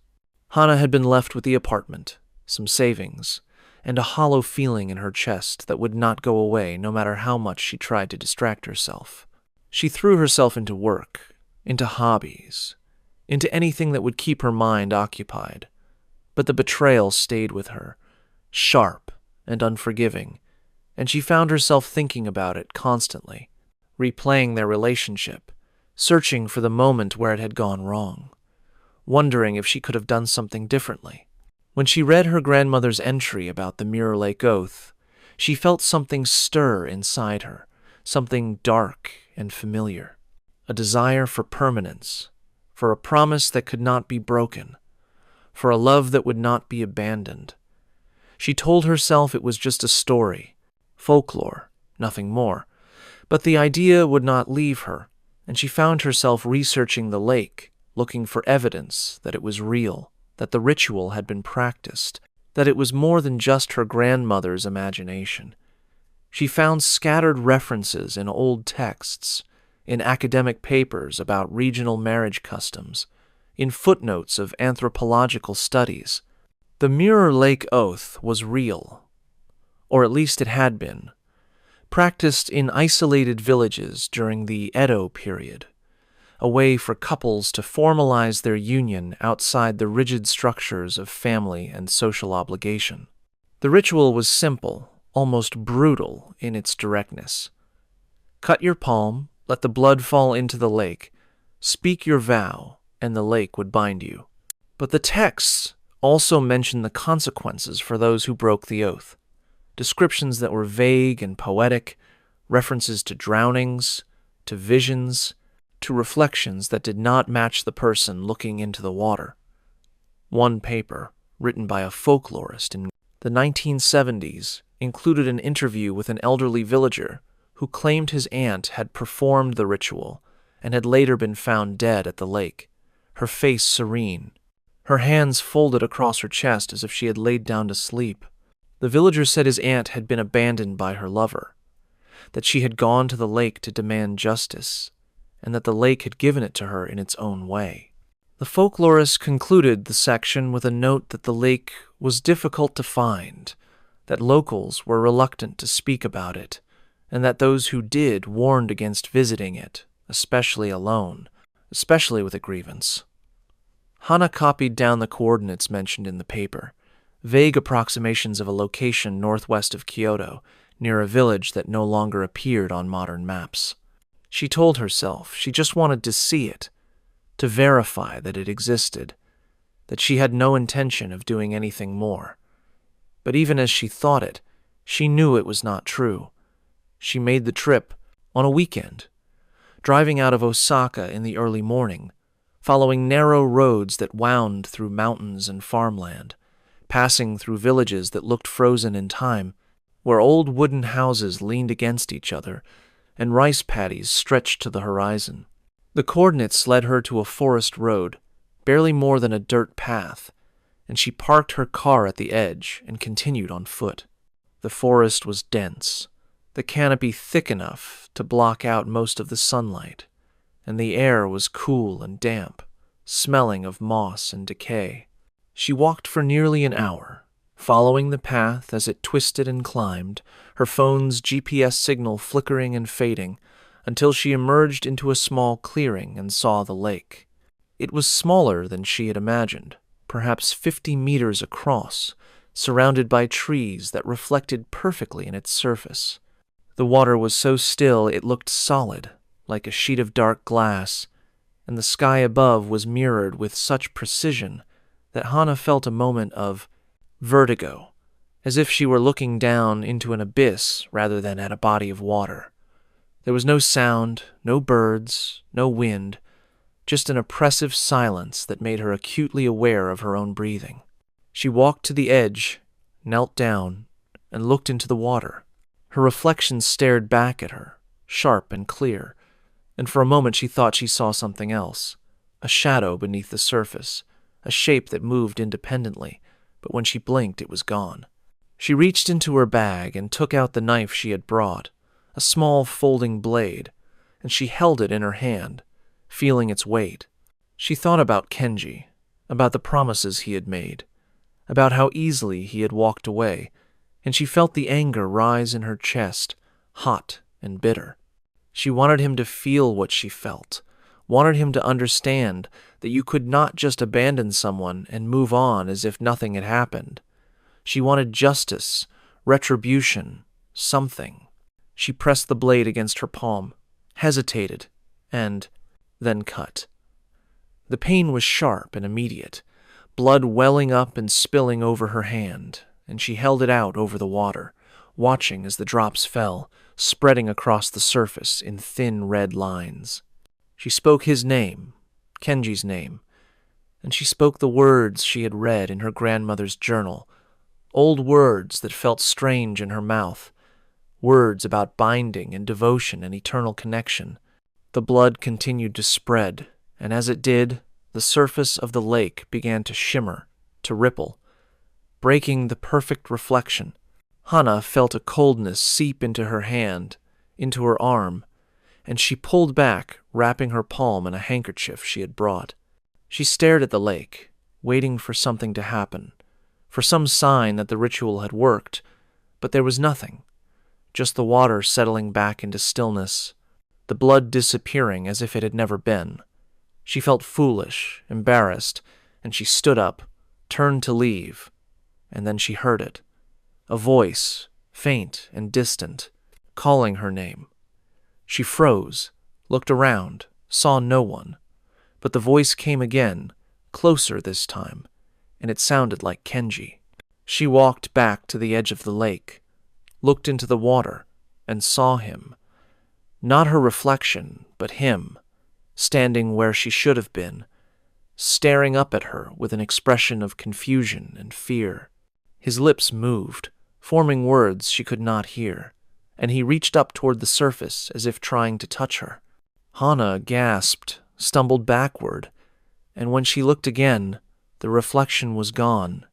Hana had been left with the apartment, some savings, and a hollow feeling in her chest that would not go away no matter how much she tried to distract herself. She threw herself into work, into hobbies, into anything that would keep her mind occupied. But the betrayal stayed with her, sharp and unforgiving, and she found herself thinking about it constantly, replaying their relationship, searching for the moment where it had gone wrong, wondering if she could have done something differently. When she read her grandmother's entry about the Mirror Lake Oath, she felt something stir inside her, something dark and familiar, a desire for permanence, for a promise that could not be broken, for a love that would not be abandoned. She told herself it was just a story, folklore, nothing more, but the idea would not leave her, and she found herself researching the lake, looking for evidence that it was real, that the ritual had been practiced, that it was more than just her grandmother's imagination. She found scattered references in old texts, in academic papers about regional marriage customs, in footnotes of anthropological studies. The Mirror Lake Oath was real, or at least it had been, practiced in isolated villages during the Edo period, a way for couples to formalize their union outside the rigid structures of family and social obligation. The ritual was simple, almost brutal in its directness. Cut your palm, let the blood fall into the lake, speak your vow, and the lake would bind you. But the texts also mention the consequences for those who broke the oath. Descriptions that were vague and poetic, references to drownings, to visions, to reflections that did not match the person looking into the water. One paper, written by a folklorist in the 1970s, included an interview with an elderly villager who claimed his aunt had performed the ritual and had later been found dead at the lake, her face serene, her hands folded across her chest as if she had laid down to sleep. The villager said his aunt had been abandoned by her lover, that she had gone to the lake to demand justice, and that the lake had given it to her in its own way. The folklorist concluded the section with a note that the lake was difficult to find, that locals were reluctant to speak about it, and that those who did warned against visiting it, especially alone, especially with a grievance. Hana copied down the coordinates mentioned in the paper, vague approximations of a location northwest of Kyoto, near a village that no longer appeared on modern maps. She told herself she just wanted to see it, to verify that it existed, that she had no intention of doing anything more. But even as she thought it, she knew it was not true. She made the trip on a weekend, driving out of Osaka in the early morning, following narrow roads that wound through mountains and farmland, passing through villages that looked frozen in time, where old wooden houses leaned against each other and rice paddies stretched to the horizon. The coordinates led her to a forest road, barely more than a dirt path, and she parked her car at the edge and continued on foot. The forest was dense, the canopy thick enough to block out most of the sunlight, and the air was cool and damp, smelling of moss and decay. She walked for nearly an hour, following the path as it twisted and climbed, her phone's GPS signal flickering and fading, until she emerged into a small clearing and saw the lake. It was smaller than she had imagined, perhaps 50 meters across, surrounded by trees that reflected perfectly in its surface. The water was so still it looked solid, like a sheet of dark glass, and the sky above was mirrored with such precision that Hana felt a moment of vertigo, as if she were looking down into an abyss rather than at a body of water. There was no sound, no birds, no wind, just an oppressive silence that made her acutely aware of her own breathing. She walked to the edge, knelt down, and looked into the water. Her reflection stared back at her, sharp and clear, and for a moment she thought she saw something else, a shadow beneath the surface, a shape that moved independently, but when she blinked it was gone. She reached into her bag and took out the knife she had brought, a small folding blade, and she held it in her hand, feeling its weight. She thought about Kenji, about the promises he had made, about how easily he had walked away, and she felt the anger rise in her chest, hot and bitter. She wanted him to feel what she felt, wanted him to understand that you could not just abandon someone and move on as if nothing had happened. She wanted justice, retribution, something. She pressed the blade against her palm, hesitated, and then cut. The pain was sharp and immediate, blood welling up and spilling over her hand, and she held it out over the water, watching as the drops fell, spreading across the surface in thin red lines. She spoke his name, Kenji's name, and she spoke the words she had read in her grandmother's journal, old words that felt strange in her mouth, words about binding and devotion and eternal connection. The blood continued to spread, and as it did, the surface of the lake began to shimmer, to ripple, breaking the perfect reflection. Hana felt a coldness seep into her hand, into her arm, and she pulled back, wrapping her palm in a handkerchief she had brought. She stared at the lake, waiting for something to happen, for some sign that the ritual had worked, but there was nothing, just the water settling back into stillness. the blood disappearing as if it had never been. She felt foolish, embarrassed, and she stood up, turned to leave, and then she heard it. A voice, faint and distant, calling her name. She froze, looked around, saw no one, but the voice came again, closer this time, and it sounded like Kenji. She walked back to the edge of the lake, looked into the water, and saw him. Not her reflection, but him, standing where she should have been, staring up at her with an expression of confusion and fear. His lips moved, forming words she could not hear, and he reached up toward the surface as if trying to touch her. Hana gasped, stumbled backward, and when she looked again, the reflection was gone,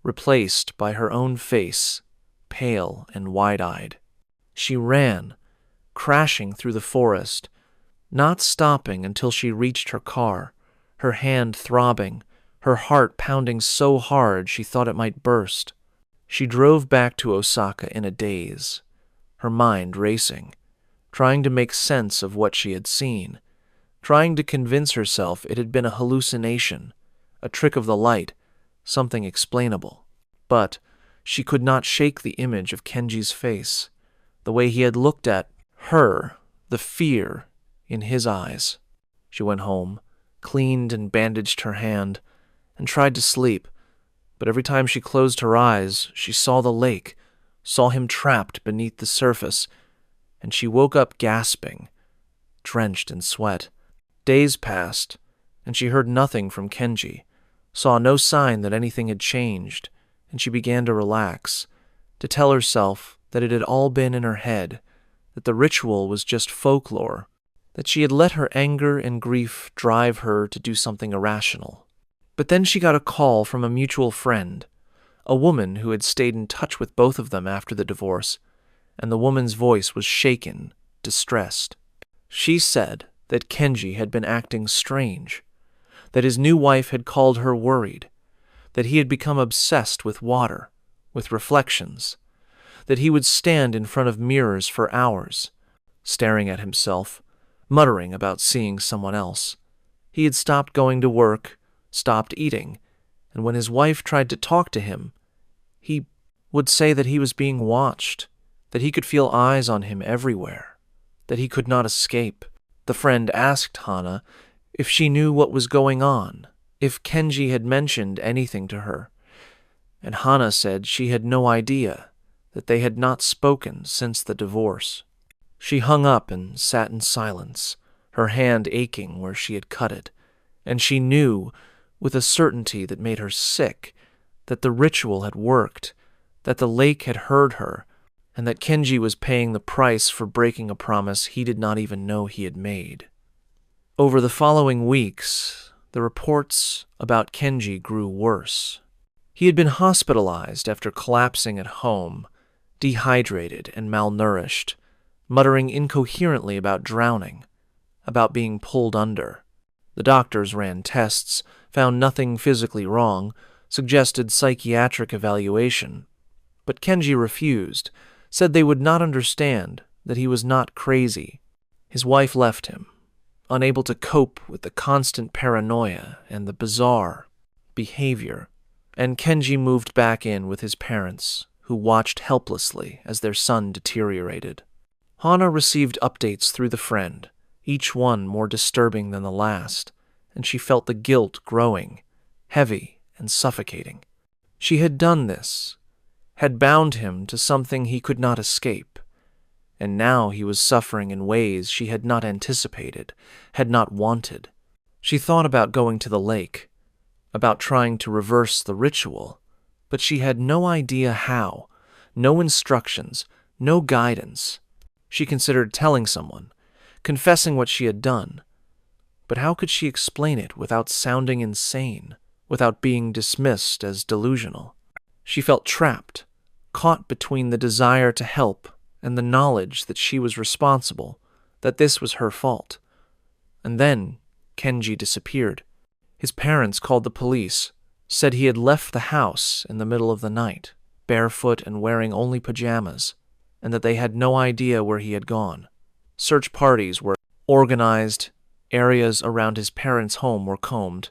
replaced by her own face, pale and wide-eyed. She ran, crashing through the forest, not stopping until she reached her car, her hand throbbing, her heart pounding so hard she thought it might burst. She drove back to Osaka in a daze, her mind racing, trying to make sense of what she had seen, trying to convince herself it had been a hallucination, a trick of the light, something explainable. But she could not shake the image of Kenji's face, the way he had looked at her, the fear in his eyes. She went home, cleaned and bandaged her hand, and tried to sleep, but every time she closed her eyes, she saw the lake, saw him trapped beneath the surface, and she woke up gasping, drenched in sweat. Days passed, and she heard nothing from Kenji, saw no sign that anything had changed, and she began to relax, to tell herself that it had all been in her head, that the ritual was just folklore, that she had let her anger and grief drive her to do something irrational. But then she got a call from a mutual friend, a woman who had stayed in touch with both of them after the divorce, and the woman's voice was shaken, distressed. She said that Kenji had been acting strange, that his new wife had called her worried, that he had become obsessed with water, with reflections, that he would stand in front of mirrors for hours, staring at himself, muttering about seeing someone else. He had stopped going to work, stopped eating, and when his wife tried to talk to him, he would say that he was being watched, that he could feel eyes on him everywhere, that he could not escape. The friend asked Hana if she knew what was going on, if Kenji had mentioned anything to her, and Hana said she had no idea, that they had not spoken since the divorce. She hung up and sat in silence, her hand aching where she had cut it, and she knew, with a certainty that made her sick, that the ritual had worked, that the lake had heard her, and that Kenji was paying the price for breaking a promise he did not even know he had made. Over the following weeks, the reports about Kenji grew worse. He had been hospitalized after collapsing at home, dehydrated and malnourished, muttering incoherently about drowning, about being pulled under. The doctors ran tests, found nothing physically wrong, suggested psychiatric evaluation, but Kenji refused, said they would not understand, that he was not crazy. His wife left him, unable to cope with the constant paranoia and the bizarre behavior, and Kenji moved back in with his parents, who watched helplessly as their son deteriorated. Hana received updates through the friend, each one more disturbing than the last, and she felt the guilt growing, heavy and suffocating. She had done this, had bound him to something he could not escape, and now he was suffering in ways she had not anticipated, had not wanted. She thought about going to the lake, about trying to reverse the ritual, but she had no idea how, no instructions, no guidance. She considered telling someone, confessing what she had done, but how could she explain it without sounding insane, without being dismissed as delusional? She felt trapped, caught between the desire to help and the knowledge that she was responsible, that this was her fault. And then Kenji disappeared. His parents called the police, said he had left the house in the middle of the night, barefoot and wearing only pajamas, and that they had no idea where he had gone. Search parties were Organized, areas around his parents' home were combed,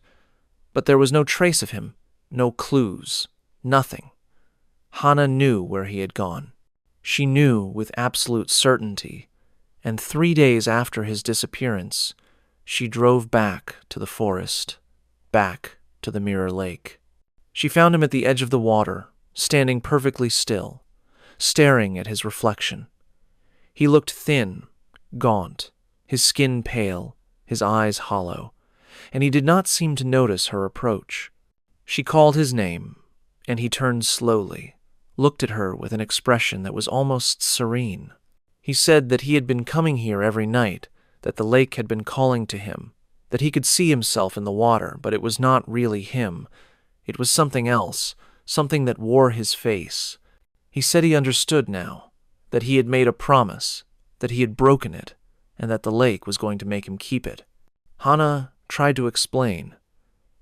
but there was no trace of him, no clues, nothing. Hana knew where he had gone. She knew with absolute certainty, and 3 days after his disappearance, she drove back to the forest, back to the Mirror Lake. She found him at the edge of the water, standing perfectly still, staring at his reflection. He looked thin, gaunt, his skin pale, his eyes hollow, and he did not seem to notice her approach. She called his name, and he turned slowly, looked at her with an expression that was almost serene. He said that he had been coming here every night, that the lake had been calling to him, that he could see himself in the water, but it was not really him. It was something else, something that wore his face. He said he understood now, that he had made a promise, that he had broken it, and that the lake was going to make him keep it. Hana tried to explain,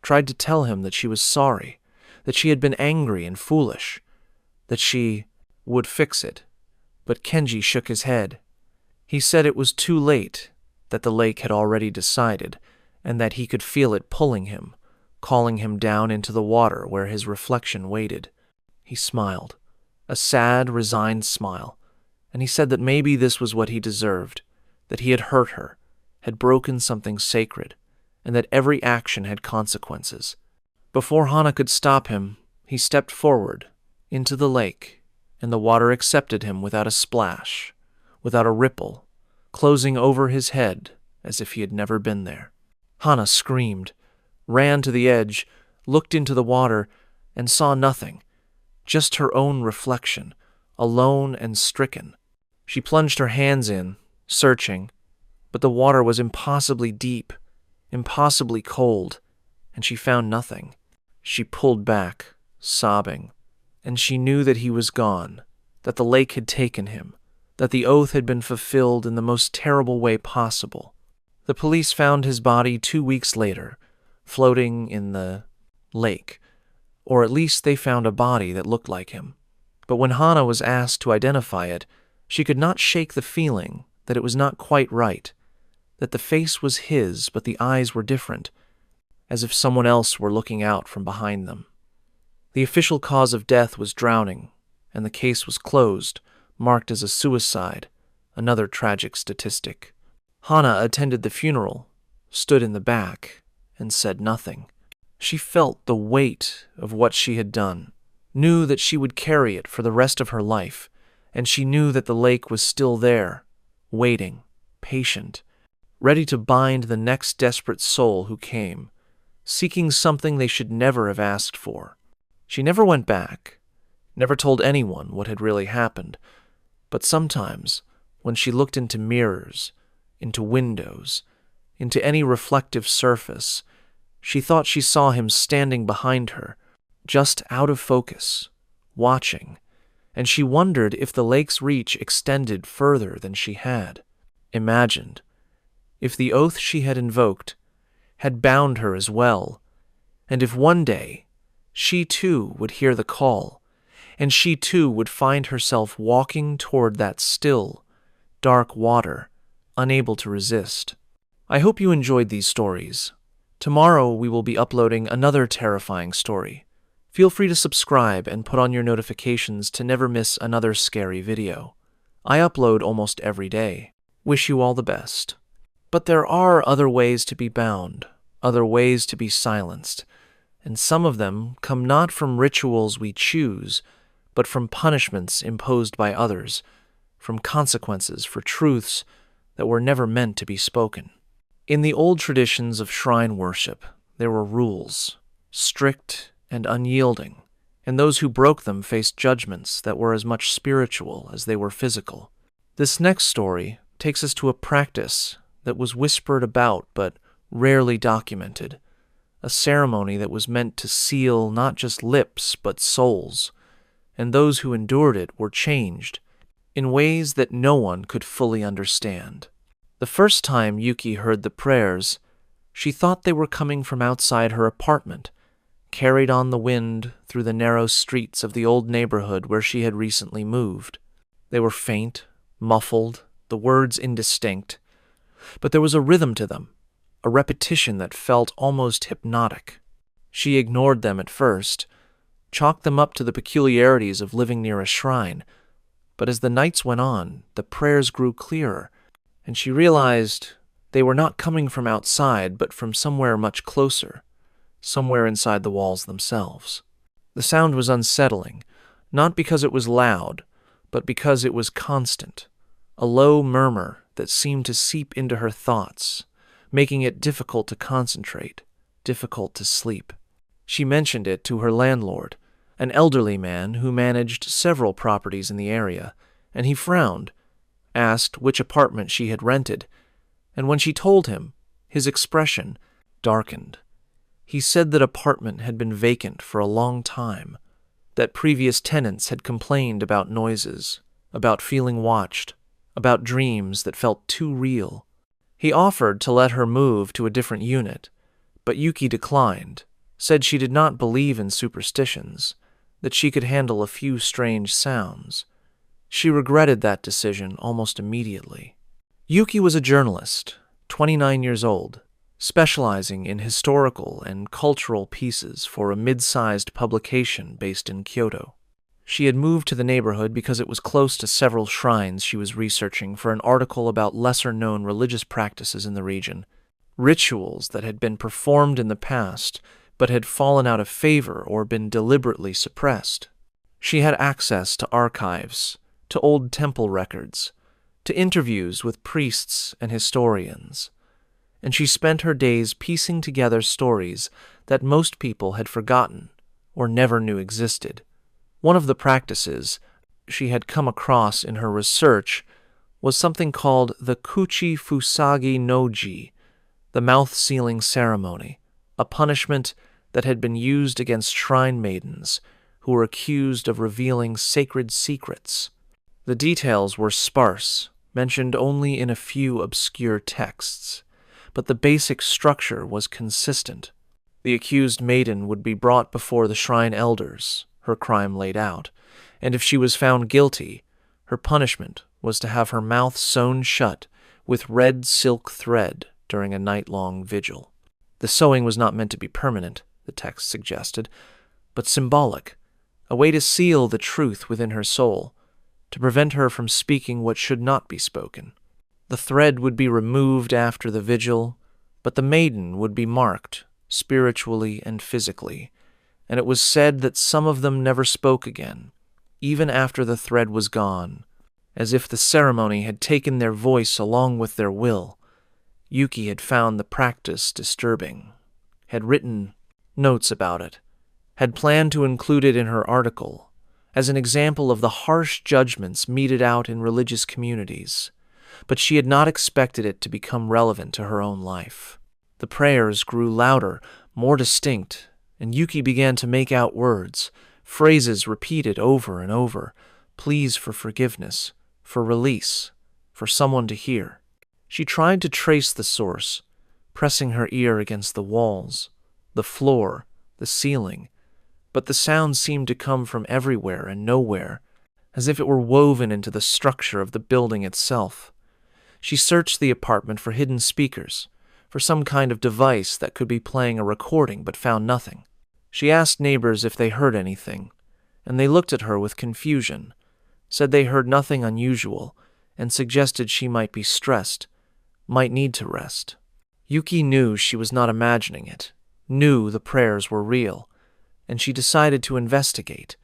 tried to tell him that she was sorry, that she had been angry and foolish, that she would fix it, but Kenji shook his head. He said it was too late, that the lake had already decided, and that he could feel it pulling him, calling him down into the water where his reflection waited. He smiled, a sad, resigned smile, and he said that maybe this was what he deserved, that he had hurt her, had broken something sacred, and that every action had consequences. Before Hana could stop him, he stepped forward, into the lake, and the water accepted him without a splash, without a ripple, closing over his head as if he had never been there. Hana screamed, ran to the edge, looked into the water, and saw nothing, just her own reflection, alone and stricken. She plunged her hands in, searching, but the water was impossibly deep, impossibly cold, and she found nothing. She pulled back, sobbing, and she knew that he was gone, that the lake had taken him, that the oath had been fulfilled in the most terrible way possible. The police found his body 2 weeks later, floating in the lake, or at least they found a body that looked like him. But when Hana was asked to identify it, she could not shake the feeling that it was not quite right, that the face was his but the eyes were different, as if someone else were looking out from behind them. The official cause of death was drowning, and the case was closed, marked as a suicide, another tragic statistic. Hana attended the funeral, stood in the back, and said nothing. She felt the weight of what she had done, knew that she would carry it for the rest of her life, and she knew that the lake was still there, waiting, patient, ready to bind the next desperate soul who came, seeking something they should never have asked for. She never went back, never told anyone what had really happened, but sometimes, when she looked into mirrors, into windows, into any reflective surface, she thought she saw him standing behind her, just out of focus, watching, and she wondered if the lake's reach extended further than she had imagined, if the oath she had invoked had bound her as well, and if one day she too would hear the call, and she too would find herself walking toward that still, dark water, unable to resist. I hope you enjoyed these stories. Tomorrow we will be uploading another terrifying story. Feel free to subscribe and put on your notifications to never miss another scary video. I upload almost every day. Wish you all the best. But there are other ways to be bound, other ways to be silenced, and some of them come not from rituals we choose, but from punishments imposed by others, from consequences for truths that were never meant to be spoken. In the old traditions of shrine worship, there were rules, strict and unyielding, and those who broke them faced judgments that were as much spiritual as they were physical. This next story takes us to a practice that was whispered about but rarely documented, a ceremony that was meant to seal not just lips but souls, and those who endured it were changed in ways that no one could fully understand. The first time Yuki heard the prayers, she thought they were coming from outside her apartment, carried on the wind through the narrow streets of the old neighborhood where she had recently moved. They were faint, muffled, the words indistinct, but there was a rhythm to them, a repetition that felt almost hypnotic. She ignored them at first, chalked them up to the peculiarities of living near a shrine, but as the nights went on, the prayers grew clearer, and she realized they were not coming from outside, but from somewhere much closer, somewhere inside the walls themselves. The sound was unsettling, not because it was loud, but because it was constant, a low murmur that seemed to seep into her thoughts, making it difficult to concentrate, difficult to sleep. She mentioned it to her landlord, an elderly man who managed several properties in the area, and he frowned, asked which apartment she had rented, and when she told him, his expression darkened. He said that apartment had been vacant for a long time, that previous tenants had complained about noises, about feeling watched, about dreams that felt too real. He offered to let her move to a different unit, but Yuki declined, said she did not believe in superstitions, that she could handle a few strange sounds. She regretted that decision almost immediately. Yuki was a journalist, 29 years old, specializing in historical and cultural pieces for a mid-sized publication based in Kyoto. She had moved to the neighborhood because it was close to several shrines she was researching for an article about lesser-known religious practices in the region, rituals that had been performed in the past but had fallen out of favor or been deliberately suppressed. She had access to archives, to old temple records, to interviews with priests and historians, and she spent her days piecing together stories that most people had forgotten or never knew existed. One of the practices she had come across in her research was something called the Kuchi Fusagi no-ji, the mouth-sealing ceremony, a punishment that had been used against shrine maidens who were accused of revealing sacred secrets. The details were sparse, mentioned only in a few obscure texts, but the basic structure was consistent. The accused maiden would be brought before the shrine elders, her crime laid out, and if she was found guilty, her punishment was to have her mouth sewn shut with red silk thread during a night-long vigil. The sewing was not meant to be permanent, the text suggested, but symbolic, a way to seal the truth within her soul, to prevent her from speaking what should not be spoken. The thread would be removed after the vigil, but the maiden would be marked, spiritually and physically, and it was said that some of them never spoke again, even after the thread was gone, as if the ceremony had taken their voice along with their will. Yuki had found the practice disturbing, had written notes about it, had planned to include it in her article as an example of the harsh judgments meted out in religious communities, but she had not expected it to become relevant to her own life. The prayers grew louder, more distinct, and Yuki began to make out words, phrases repeated over and over, pleas for forgiveness, for release, for someone to hear. She tried to trace the source, pressing her ear against the walls, the floor, the ceiling, but the sound seemed to come from everywhere and nowhere, as if it were woven into the structure of the building itself. She searched the apartment for hidden speakers, for some kind of device that could be playing a recording, but found nothing. She asked neighbors if they heard anything, and they looked at her with confusion, said they heard nothing unusual, and suggested she might be stressed, might need to rest. Yuki knew she was not imagining it, knew the prayers were real, and she decided to investigate,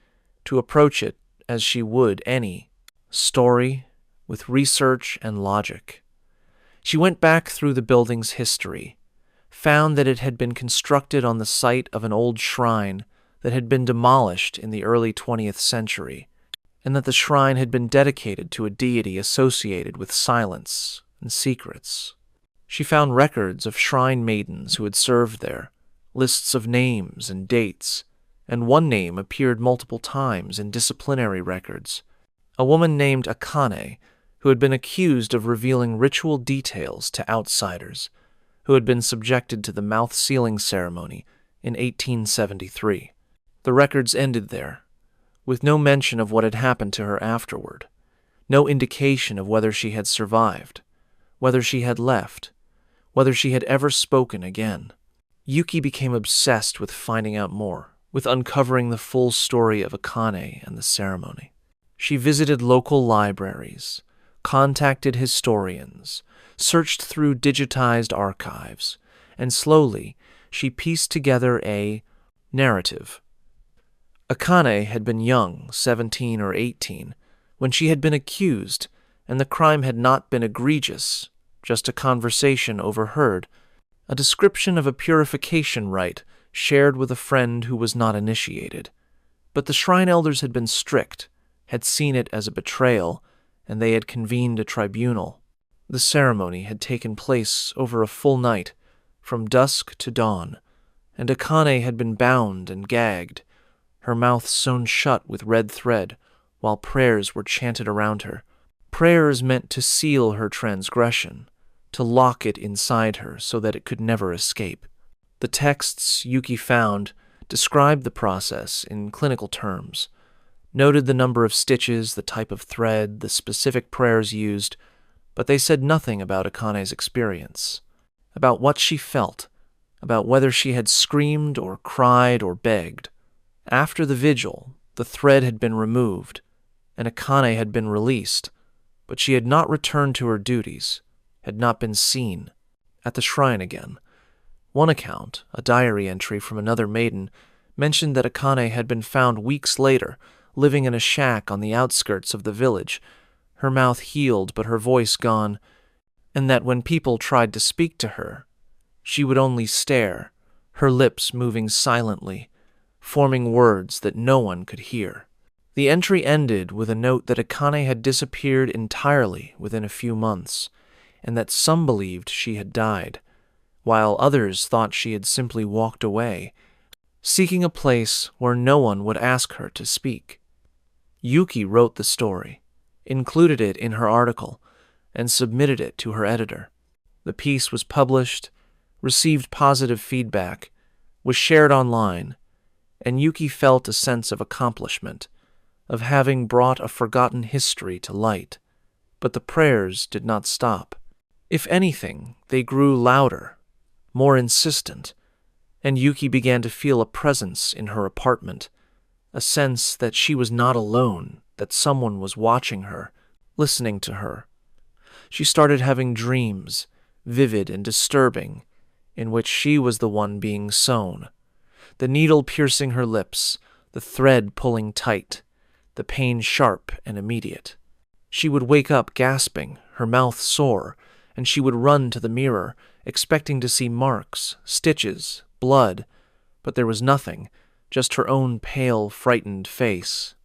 to approach it as she would any story, with research and logic. She went back through the building's history, found that it had been constructed on the site of an old shrine that had been demolished in the early 20th century, and that the shrine had been dedicated to a deity associated with silence and secrets. She found records of shrine maidens who had served there, lists of names and dates, and one name appeared multiple times in disciplinary records. A woman named Akane, who had been accused of revealing ritual details to outsiders, who had been subjected to the mouth-sealing ceremony in 1873. The records ended there, with no mention of what had happened to her afterward, no indication of whether she had survived, whether she had left, whether she had ever spoken again. Yuki became obsessed with finding out more, with uncovering the full story of Akane and the ceremony. She visited local libraries, contacted historians, searched through digitized archives, and slowly she pieced together a narrative. Akane had been young, 17 or 18, when she had been accused, and the crime had not been egregious, just a conversation overheard, a description of a purification rite shared with a friend who was not initiated. But the shrine elders had been strict, had seen it as a betrayal, and they had convened a tribunal. The ceremony had taken place over a full night, from dusk to dawn, and Akane had been bound and gagged, her mouth sewn shut with red thread, while prayers were chanted around her. Prayers meant to seal her transgression, to lock it inside her so that it could never escape. The texts Yuki found described the process in clinical terms, noted the number of stitches, the type of thread, the specific prayers used, but they said nothing about Akane's experience, about what she felt, about whether she had screamed or cried or begged. After the vigil, the thread had been removed, and Akane had been released, but she had not returned to her duties, had not been seen at the shrine again. One account, a diary entry from another maiden, mentioned that Akane had been found weeks later, living in a shack on the outskirts of the village, her mouth healed but her voice gone, and that when people tried to speak to her, she would only stare, her lips moving silently, forming words that no one could hear. The entry ended with a note that Akane had disappeared entirely within a few months, and that some believed she had died, while others thought she had simply walked away, seeking a place where no one would ask her to speak. Yuki wrote the story, included it in her article, and submitted it to her editor. The piece was published, received positive feedback, was shared online, and Yuki felt a sense of accomplishment, of having brought a forgotten history to light. But the prayers did not stop. If anything, they grew louder, more insistent, and Yuki began to feel a presence in her apartment, a sense that she was not alone, that someone was watching her, listening to her. She started having dreams, vivid and disturbing, in which she was the one being sewn, the needle piercing her lips, the thread pulling tight, the pain sharp and immediate. She would wake up gasping, her mouth sore, and she would run to the mirror, expecting to see marks, stitches, blood, but there was nothing, just her own pale, frightened face.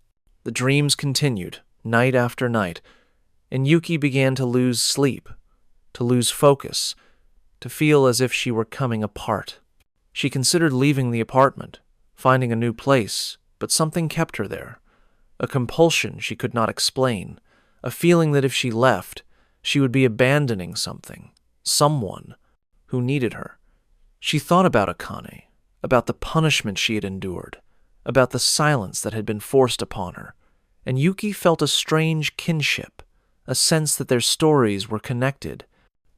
The dreams continued, night after night, and Yuki began to lose sleep, to lose focus, to feel as if she were coming apart. She considered leaving the apartment, finding a new place, but something kept her there. A compulsion she could not explain, a feeling that if she left, she would be abandoning something, someone, who needed her. She thought about Akane, about the punishment she had endured, about the silence that had been forced upon her, and Yuki felt a strange kinship, a sense that their stories were connected,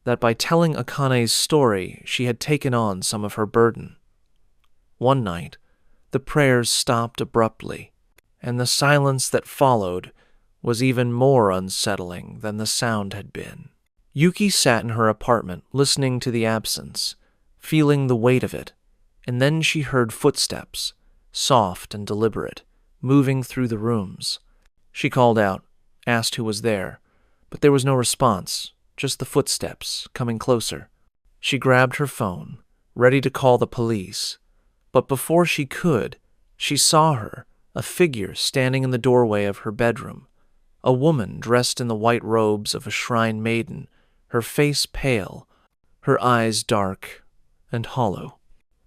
that by telling Akane's story she had taken on some of her burden. One night, the prayers stopped abruptly, and the silence that followed was even more unsettling than the sound had been. Yuki sat in her apartment, listening to the absence, feeling the weight of it, and then she heard footsteps, soft and deliberate, moving through the rooms. She called out, asked who was there, but there was no response, just the footsteps coming closer. She grabbed her phone, ready to call the police, but before she could, she saw her, a figure standing in the doorway of her bedroom, a woman dressed in the white robes of a shrine maiden, her face pale, her eyes dark and hollow.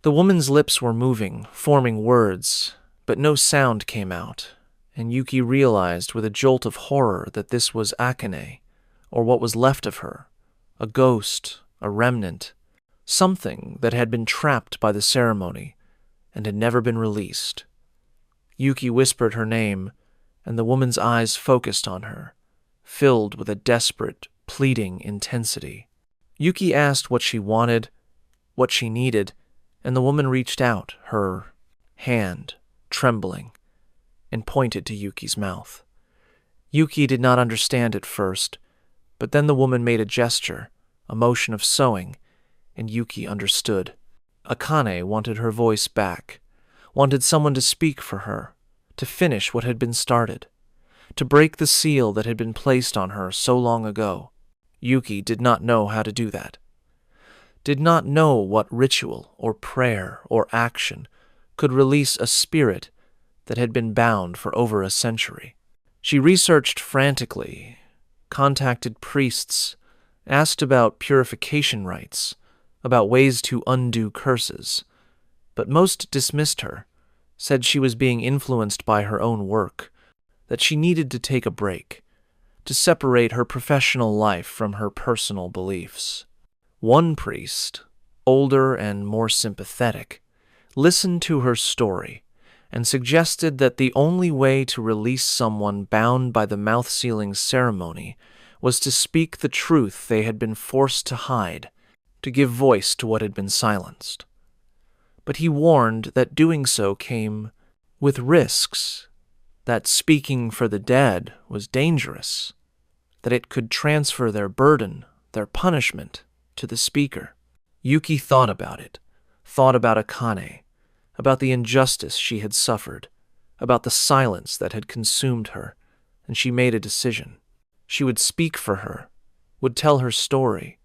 The woman's lips were moving, forming words, but no sound came out, and Yuki realized with a jolt of horror that this was Akane, or what was left of her, a ghost, a remnant, something that had been trapped by the ceremony and had never been released. Yuki whispered her name, and the woman's eyes focused on her, filled with a desperate, pleading intensity. Yuki asked what she wanted, what she needed, and the woman reached out, her hand trembling, and pointed to Yuki's mouth. Yuki did not understand at first, but then the woman made a gesture, a motion of sewing, and Yuki understood. Akane wanted her voice back, wanted someone to speak for her, to finish what had been started, to break the seal that had been placed on her so long ago. Yuki did not know how to do that, did not know what ritual or prayer or action could release a spirit that had been bound for over a century. She researched frantically, contacted priests, asked about purification rites, about ways to undo curses, but most dismissed her, said she was being influenced by her own work, that she needed to take a break, to separate her professional life from her personal beliefs. One priest, older and more sympathetic, listened to her story and suggested that the only way to release someone bound by the mouth-sealing ceremony was to speak the truth they had been forced to hide, to give voice to what had been silenced. But he warned that doing so came with risks, that speaking for the dead was dangerous, that it could transfer their burden, their punishment, to the speaker. Yuki thought about it, thought about Akane, about the injustice she had suffered, about the silence that had consumed her, and she made a decision. She would speak for her, would tell her story,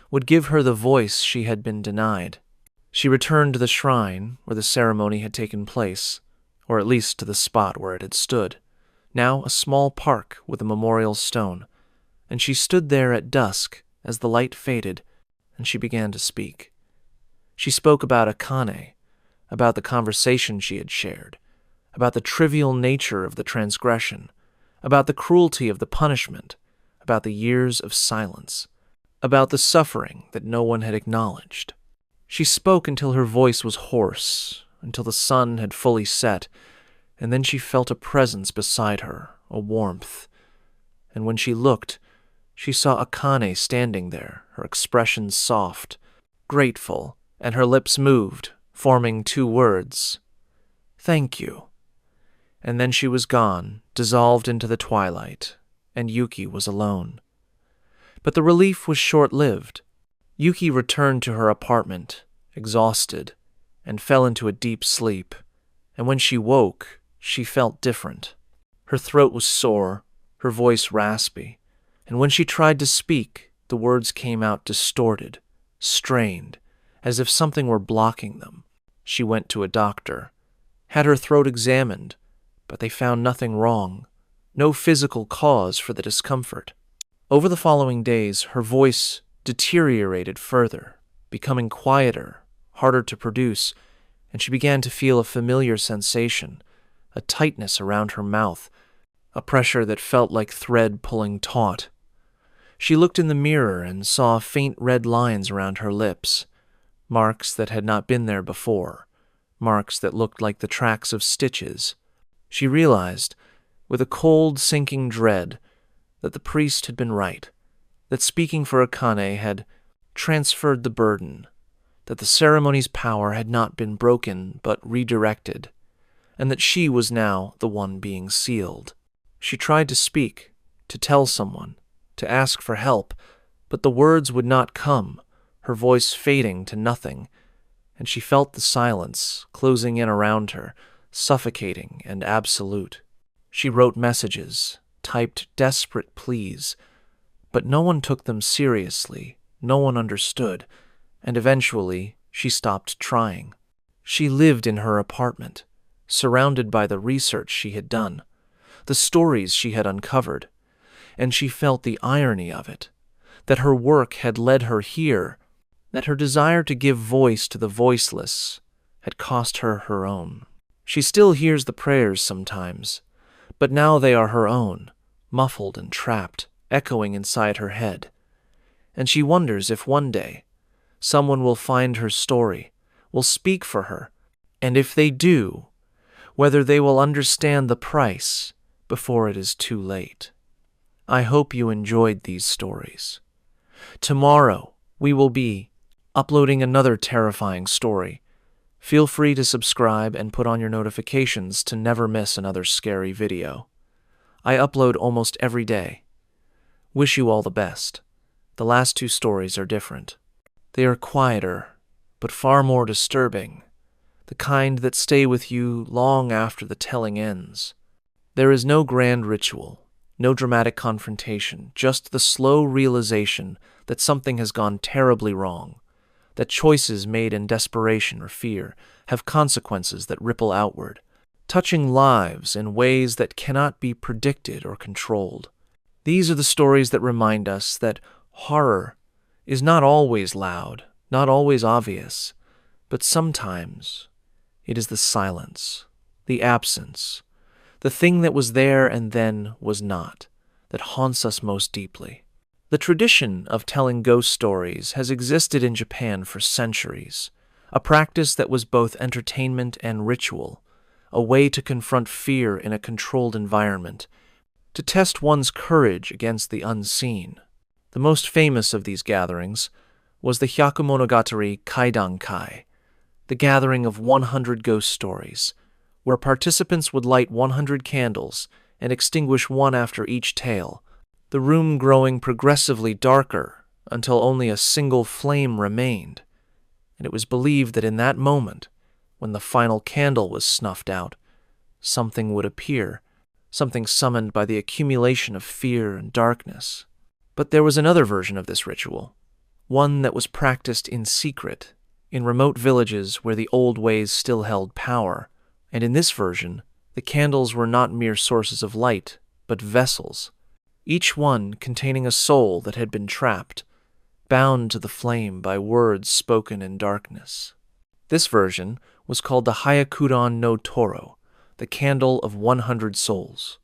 would give her the voice she had been denied. She returned to the shrine where the ceremony had taken place, or at least to the spot where it had stood, now a small park with a memorial stone, and she stood there at dusk as the light faded, and she began to speak. She spoke about Akane, about the conversation she had shared, about the trivial nature of the transgression, about the cruelty of the punishment, about the years of silence, about the suffering that no one had acknowledged. She spoke until her voice was hoarse, until the sun had fully set, and then she felt a presence beside her, a warmth. And when she looked, she saw Akane standing there, her expression soft, grateful, and her lips moved, forming two words, "Thank you." And then she was gone, dissolved into the twilight, and Yuki was alone. But the relief was short-lived. Yuki returned to her apartment, exhausted, and fell into a deep sleep, and when she woke, she felt different. Her throat was sore, her voice raspy, and when she tried to speak, the words came out distorted, strained, as if something were blocking them. She went to a doctor, had her throat examined, but they found nothing wrong, no physical cause for the discomfort. Over the following days, her voice deteriorated further, becoming quieter, harder to produce, and she began to feel a familiar sensation, a tightness around her mouth, a pressure that felt like thread pulling taut. She looked in the mirror and saw faint red lines around her lips, marks that had not been there before, marks that looked like the tracks of stitches. She realized, with a cold, sinking dread, that the priest had been right, that speaking for Akane had transferred the burden, that the ceremony's power had not been broken but redirected, and that she was now the one being sealed. She tried to speak, to tell someone, to ask for help, but the words would not come, her voice fading to nothing, and she felt the silence closing in around her, suffocating and absolute. She wrote messages, typed desperate pleas, but no one took them seriously, no one understood, and eventually she stopped trying. She lived in her apartment, surrounded by the research she had done, the stories she had uncovered, and she felt the irony of it, that her work had led her here, that her desire to give voice to the voiceless had cost her her own. She still hears the prayers sometimes, but now they are her own, muffled and trapped, echoing inside her head. And she wonders if one day someone will find her story, will speak for her, and if they do, whether they will understand the price before it is too late. I hope you enjoyed these stories. Tomorrow, we will be uploading another terrifying story. Feel free to subscribe and put on your notifications to never miss another scary video. I upload almost every day. Wish you all the best. The last two stories are different. They are quieter, but far more disturbing, the kind that stay with you long after the telling ends. There is no grand ritual, no dramatic confrontation, just the slow realization that something has gone terribly wrong, that choices made in desperation or fear have consequences that ripple outward, touching lives in ways that cannot be predicted or controlled. These are the stories that remind us that horror is not always loud, not always obvious, but sometimes it is the silence, the absence, the thing that was there and then was not, that haunts us most deeply. The tradition of telling ghost stories has existed in Japan for centuries, a practice that was both entertainment and ritual, a way to confront fear in a controlled environment, to test one's courage against the unseen. The most famous of these gatherings was the Hyakumonogatari Kaidankai, the gathering of 100 ghost stories, where participants would light 100 candles and extinguish one after each tale, the room growing progressively darker until only a single flame remained, and it was believed that in that moment, when the final candle was snuffed out, something would appear, something summoned by the accumulation of fear and darkness. But there was another version of this ritual, one that was practiced in secret, in remote villages where the old ways still held power, and in this version, the candles were not mere sources of light, but vessels, each one containing a soul that had been trapped, bound to the flame by words spoken in darkness. This version was called the Hyakudan no Toro, the Candle of 100 Souls,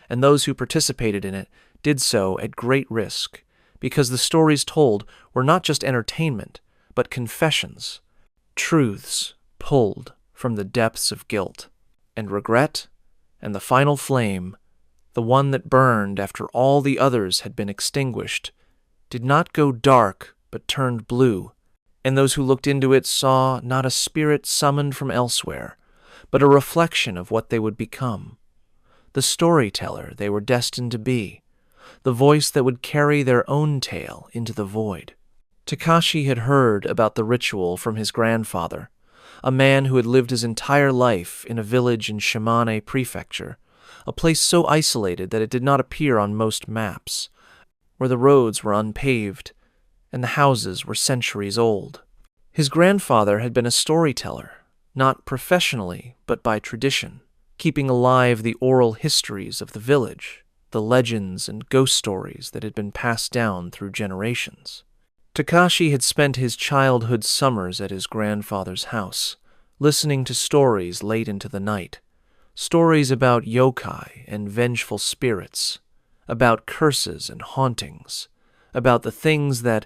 and those who participated in it did so at great risk, because the stories told were not just entertainment, but confessions, truths pulled from the depths of guilt and regret, and the final flame, the one that burned after all the others had been extinguished, did not go dark but turned blue, and those who looked into it saw not a spirit summoned from elsewhere, but a reflection of what they would become, the storyteller they were destined to be, the voice that would carry their own tale into the void. Takashi had heard about the ritual from his grandfather, a man who had lived his entire life in a village in Shimane Prefecture, a place so isolated that it did not appear on most maps, where the roads were unpaved and the houses were centuries old. His grandfather had been a storyteller, not professionally, but by tradition, keeping alive the oral histories of the village, the legends and ghost stories that had been passed down through generations. Takashi had spent his childhood summers at his grandfather's house, listening to stories late into the night, stories about yokai and vengeful spirits, about curses and hauntings, about the things that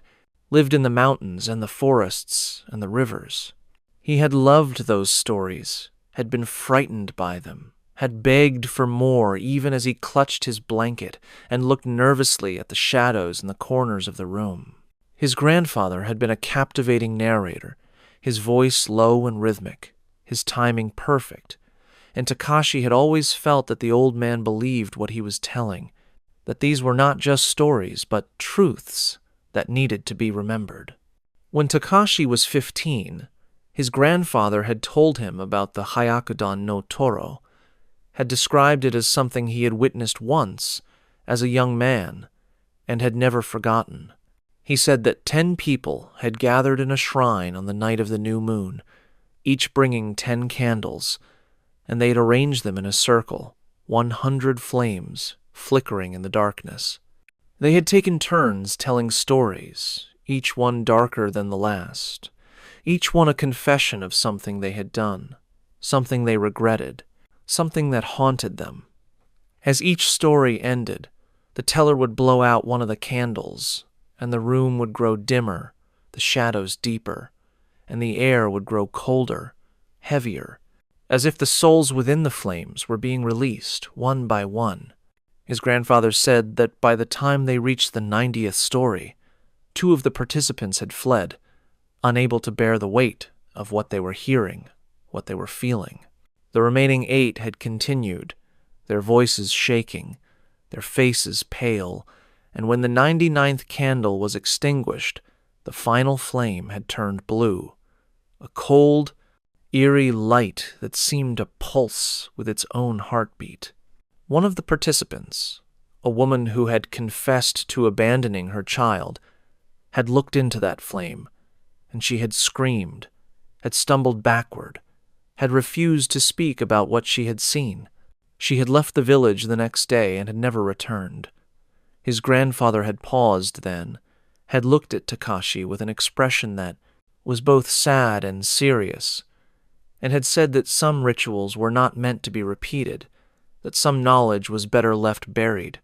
lived in the mountains and the forests and the rivers. He had loved those stories, had been frightened by them, had begged for more even as he clutched his blanket and looked nervously at the shadows in the corners of the room. His grandfather had been a captivating narrator, his voice low and rhythmic, his timing perfect, and Takashi had always felt that the old man believed what he was telling, that these were not just stories, but truths that needed to be remembered. When Takashi was 15, his grandfather had told him about the Hyakudan no Toro, had described it as something he had witnessed once as a young man and had never forgotten. He said that 10 people had gathered in a shrine on the night of the new moon, each bringing 10 candles, and they had arranged them in a circle, 100 flames flickering in the darkness. They had taken turns telling stories, each one darker than the last, each one a confession of something they had done, something they regretted, something that haunted them. As each story ended, the teller would blow out one of the candles, and the room would grow dimmer, the shadows deeper, and the air would grow colder, heavier, as if the souls within the flames were being released one by one. His grandfather said that by the time they reached the 90th story, 2 of the participants had fled, unable to bear the weight of what they were hearing, what they were feeling. The remaining 8 had continued, their voices shaking, their faces pale, and when the 99th candle was extinguished, the final flame had turned blue, a cold, eerie light that seemed to pulse with its own heartbeat. One of the participants, a woman who had confessed to abandoning her child, had looked into that flame, and she had screamed, had stumbled backward, had refused to speak about what she had seen. She had left the village the next day and had never returned. His grandfather had paused then, had looked at Takashi with an expression that was both sad and serious, and had said that some rituals were not meant to be repeated, that some knowledge was better left buried,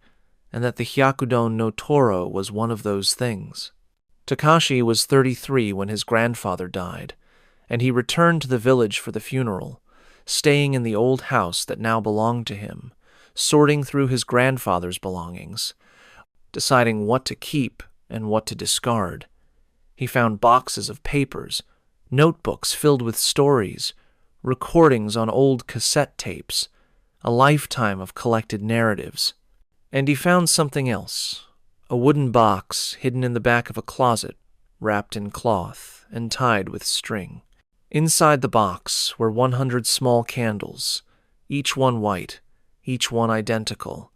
and that the Hyakudon no Toro was one of those things. Takashi was 33 when his grandfather died, and he returned to the village for the funeral, staying in the old house that now belonged to him, sorting through his grandfather's belongings, deciding what to keep and what to discard. He found boxes of papers, notebooks filled with stories, recordings on old cassette tapes, a lifetime of collected narratives. And he found something else, a wooden box hidden in the back of a closet, wrapped in cloth and tied with string. Inside the box were 100 small candles, each one white, each one identical,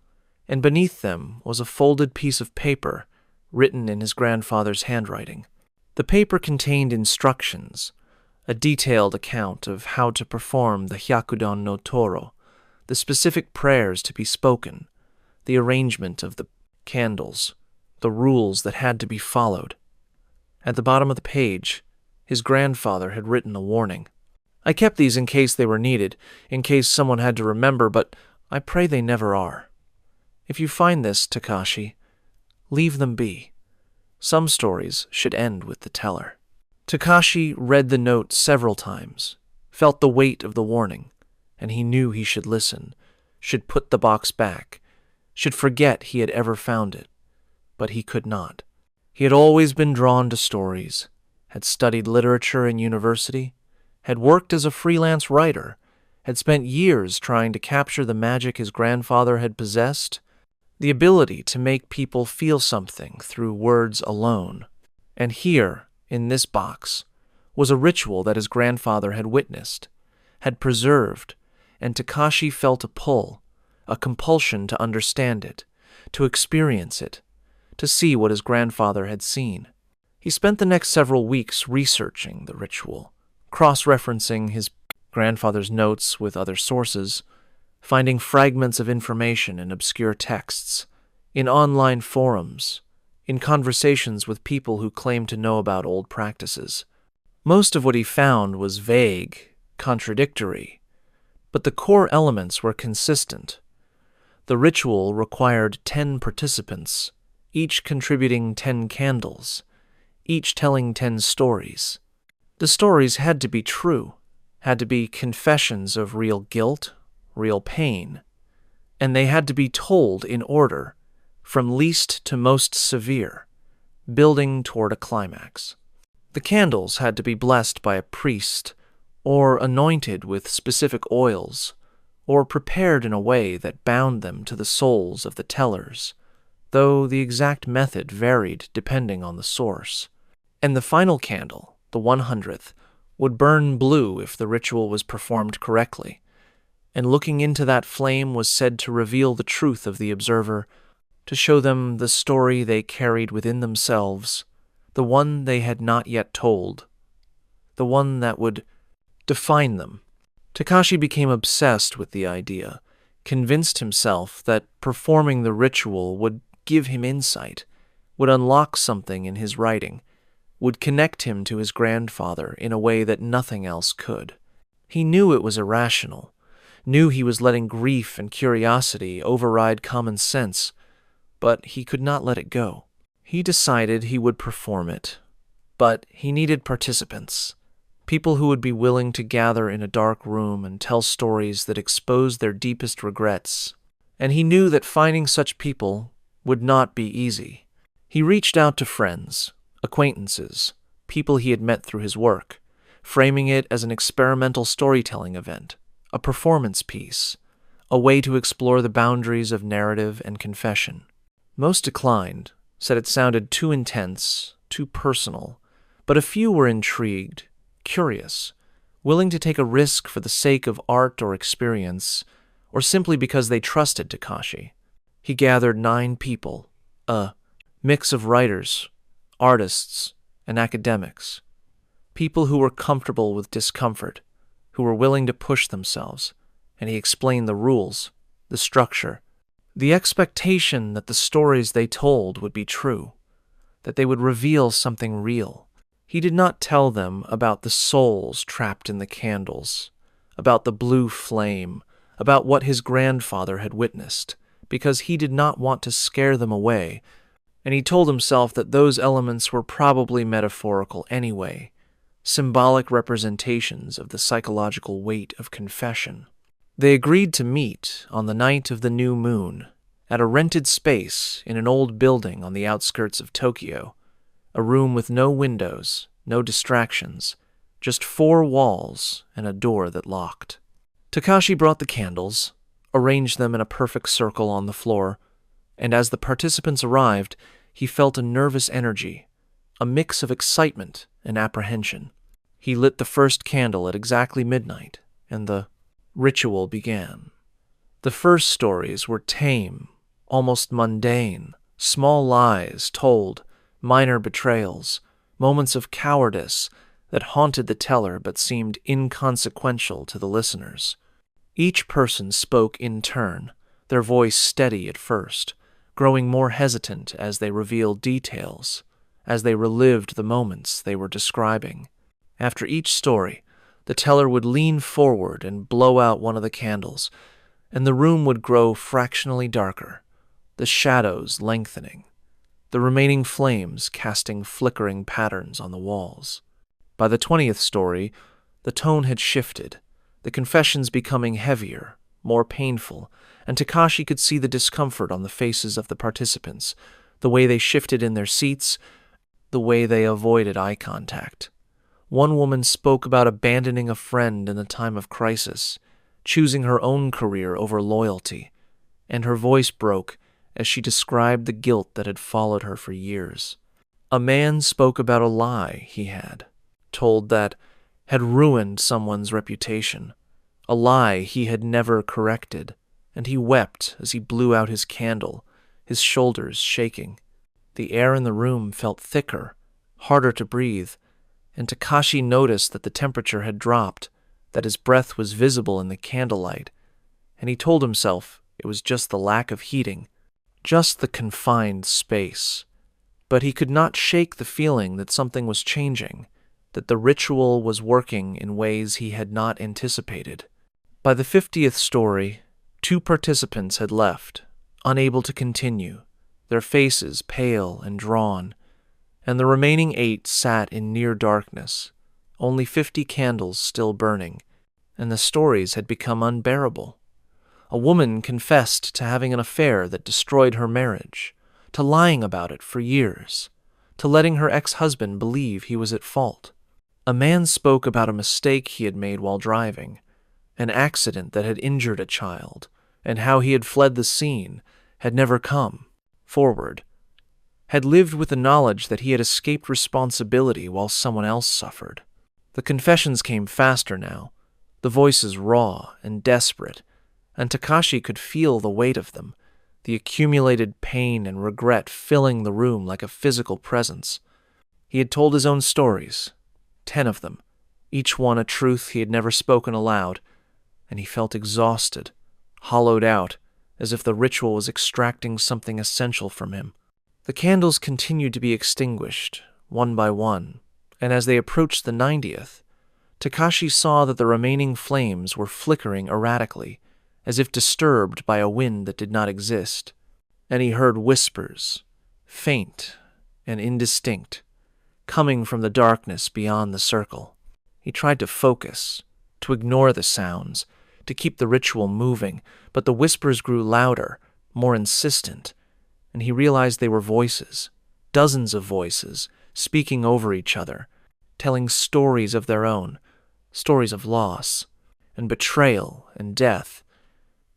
and beneath them was a folded piece of paper written in his grandfather's handwriting. The paper contained instructions, a detailed account of how to perform the Hyakudon no Toro, the specific prayers to be spoken, the arrangement of the candles, the rules that had to be followed. At the bottom of the page, his grandfather had written a warning. I kept these in case they were needed, in case someone had to remember, but I pray they never are. If you find this, Takashi, leave them be. Some stories should end with the teller. Takashi read the note several times, felt the weight of the warning, and he knew he should listen, should put the box back, should forget he had ever found it. But he could not. He had always been drawn to stories, had studied literature in university, had worked as a freelance writer, had spent years trying to capture the magic his grandfather had possessed, the ability to make people feel something through words alone. And here, in this box, was a ritual that his grandfather had witnessed, had preserved, and Takashi felt a pull, a compulsion to understand it, to experience it, to see what his grandfather had seen. He spent the next several weeks researching the ritual, cross-referencing his grandfather's notes with other sources, finding fragments of information in obscure texts, in online forums, in conversations with people who claimed to know about old practices. Most of what he found was vague, contradictory, but the core elements were consistent. The ritual required 10 participants, each contributing 10 candles, each telling 10 stories. The stories had to be true, had to be confessions of real guilt, real pain, and they had to be told in order, from least to most severe, building toward a climax. The candles had to be blessed by a priest, or anointed with specific oils, or prepared in a way that bound them to the souls of the tellers, though the exact method varied depending on the source. And the final candle, the 100th, would burn blue if the ritual was performed correctly, and looking into that flame was said to reveal the truth of the observer, to show them the story they carried within themselves, the one they had not yet told, the one that would define them. Takashi became obsessed with the idea, convinced himself that performing the ritual would give him insight, would unlock something in his writing, would connect him to his grandfather in a way that nothing else could. He knew it was irrational, knew he was letting grief and curiosity override common sense, but he could not let it go. He decided he would perform it, but he needed participants, people who would be willing to gather in a dark room and tell stories that exposed their deepest regrets, and he knew that finding such people would not be easy. He reached out to friends, acquaintances, people he had met through his work, framing it as an experimental storytelling event, a performance piece, a way to explore the boundaries of narrative and confession. Most declined, said it sounded too intense, too personal, but a few were intrigued, curious, willing to take a risk for the sake of art or experience, or simply because they trusted Takashi. He gathered 9 people, a mix of writers, artists, and academics, people who were comfortable with discomfort, who were willing to push themselves, and he explained the rules, the structure, the expectation that the stories they told would be true, that they would reveal something real. He did not tell them about the souls trapped in the candles, about the blue flame, about what his grandfather had witnessed, because he did not want to scare them away, and he told himself that those elements were probably metaphorical anyway, symbolic representations of the psychological weight of confession. They agreed to meet on the night of the new moon at a rented space in an old building on the outskirts of Tokyo, a room with no windows, no distractions, just 4 walls and a door that locked. Takashi brought the candles, arranged them in a perfect circle on the floor, and as the participants arrived, he felt a nervous energy, a mix of excitement and apprehension. He lit the first candle at exactly midnight, and the ritual began. The first stories were tame, almost mundane, small lies told, minor betrayals, moments of cowardice that haunted the teller but seemed inconsequential to the listeners. Each person spoke in turn, their voice steady at first, growing more hesitant as they revealed details, as they relived the moments they were describing. After each story, the teller would lean forward and blow out one of the candles, and the room would grow fractionally darker, the shadows lengthening, the remaining flames casting flickering patterns on the walls. By the 20th story, the tone had shifted, the confessions becoming heavier, more painful, and Takashi could see the discomfort on the faces of the participants, the way they shifted in their seats, the way they avoided eye contact. One woman spoke about abandoning a friend in a time of crisis, choosing her own career over loyalty, and her voice broke as she described the guilt that had followed her for years. A man spoke about a lie he had told that had ruined someone's reputation, a lie he had never corrected, and he wept as he blew out his candle, his shoulders shaking. The air in the room felt thicker, harder to breathe, and Takashi noticed that the temperature had dropped, that his breath was visible in the candlelight, and he told himself it was just the lack of heating, just the confined space. But he could not shake the feeling that something was changing, that the ritual was working in ways he had not anticipated. By the 50th story, 2 participants had left, unable to continue, their faces pale and drawn, and the remaining 8 sat in near darkness, only 50 candles still burning, and the stories had become unbearable. A woman confessed to having an affair that destroyed her marriage, to lying about it for years, to letting her ex-husband believe he was at fault. A man spoke about a mistake he had made while driving, an accident that had injured a child, and how he had fled the scene, had never come forward, had lived with the knowledge that he had escaped responsibility while someone else suffered. The confessions came faster now, the voices raw and desperate, and Takashi could feel the weight of them, the accumulated pain and regret filling the room like a physical presence. He had told his own stories, 10 of them, each one a truth he had never spoken aloud, and he felt exhausted, hollowed out, as if the ritual was extracting something essential from him. The candles continued to be extinguished, one by one, and as they approached the 90th, Takashi saw that the remaining flames were flickering erratically, as if disturbed by a wind that did not exist, and he heard whispers, faint and indistinct, coming from the darkness beyond the circle. He tried to focus, to ignore the sounds, to keep the ritual moving, but the whispers grew louder, more insistent, and he realized they were voices, dozens of voices, speaking over each other, telling stories of their own, stories of loss, and betrayal and death.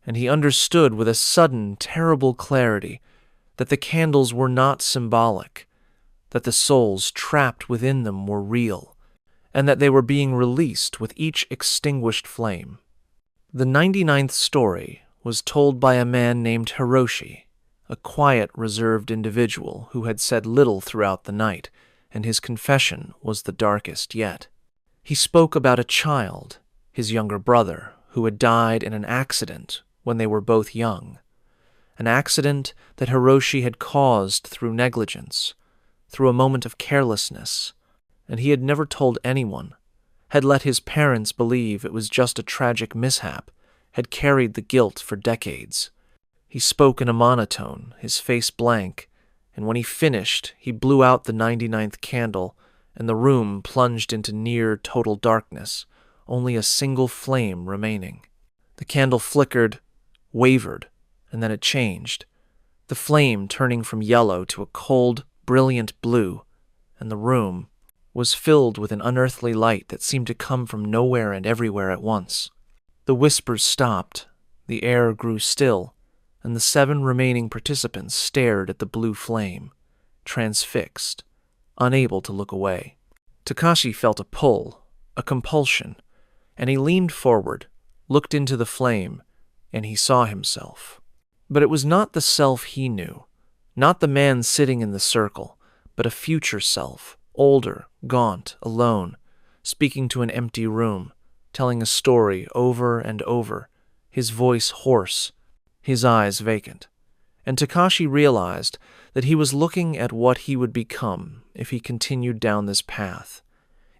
And he understood with a sudden, terrible clarity that the candles were not symbolic, that the souls trapped within them were real, and that they were being released with each extinguished flame. The 99th story was told by a man named Hiroshi, a quiet, reserved individual who had said little throughout the night, and his confession was the darkest yet. He spoke about a child, his younger brother, who had died in an accident when they were both young, an accident that Hiroshi had caused through negligence, through a moment of carelessness, and he had never told anyone, had let his parents believe it was just a tragic mishap, had carried the guilt for decades. He spoke in a monotone, his face blank, and when he finished, he blew out the 99th candle, and the room plunged into near total darkness, only a single flame remaining. The candle flickered, wavered, and then it changed, the flame turning from yellow to a cold, brilliant blue, and the room was filled with an unearthly light that seemed to come from nowhere and everywhere at once. The whispers stopped, the air grew still, and the 7 remaining participants stared at the blue flame, transfixed, unable to look away. Takashi felt a pull, a compulsion, and he leaned forward, looked into the flame, and he saw himself. But it was not the self he knew, not the man sitting in the circle, but a future self, older, gaunt, alone, speaking to an empty room, telling a story over and over, his voice hoarse, his eyes vacant. And Takashi realized that he was looking at what he would become if he continued down this path,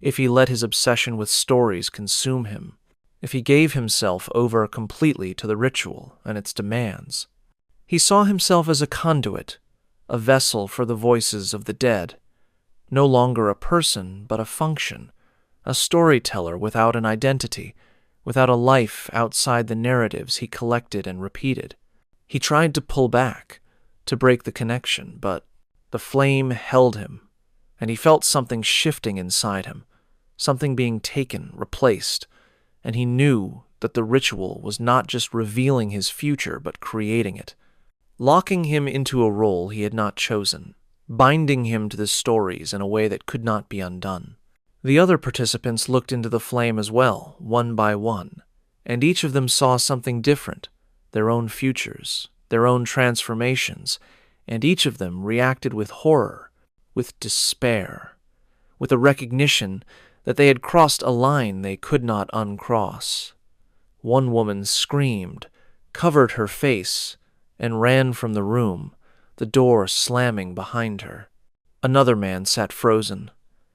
if he let his obsession with stories consume him, if he gave himself over completely to the ritual and its demands. He saw himself as a conduit, a vessel for the voices of the dead, no longer a person but a function, a storyteller without an identity, without a life outside the narratives he collected and repeated. He tried to pull back, to break the connection, but the flame held him, and he felt something shifting inside him, something being taken, replaced, and he knew that the ritual was not just revealing his future but creating it, locking him into a role he had not chosen, binding him to the stories in a way that could not be undone. The other participants looked into the flame as well, one by one, and each of them saw something different, their own futures, their own transformations, and each of them reacted with horror, with despair, with a recognition that they had crossed a line they could not uncross. One woman screamed, covered her face, and ran from the room, the door slamming behind her. Another man sat frozen,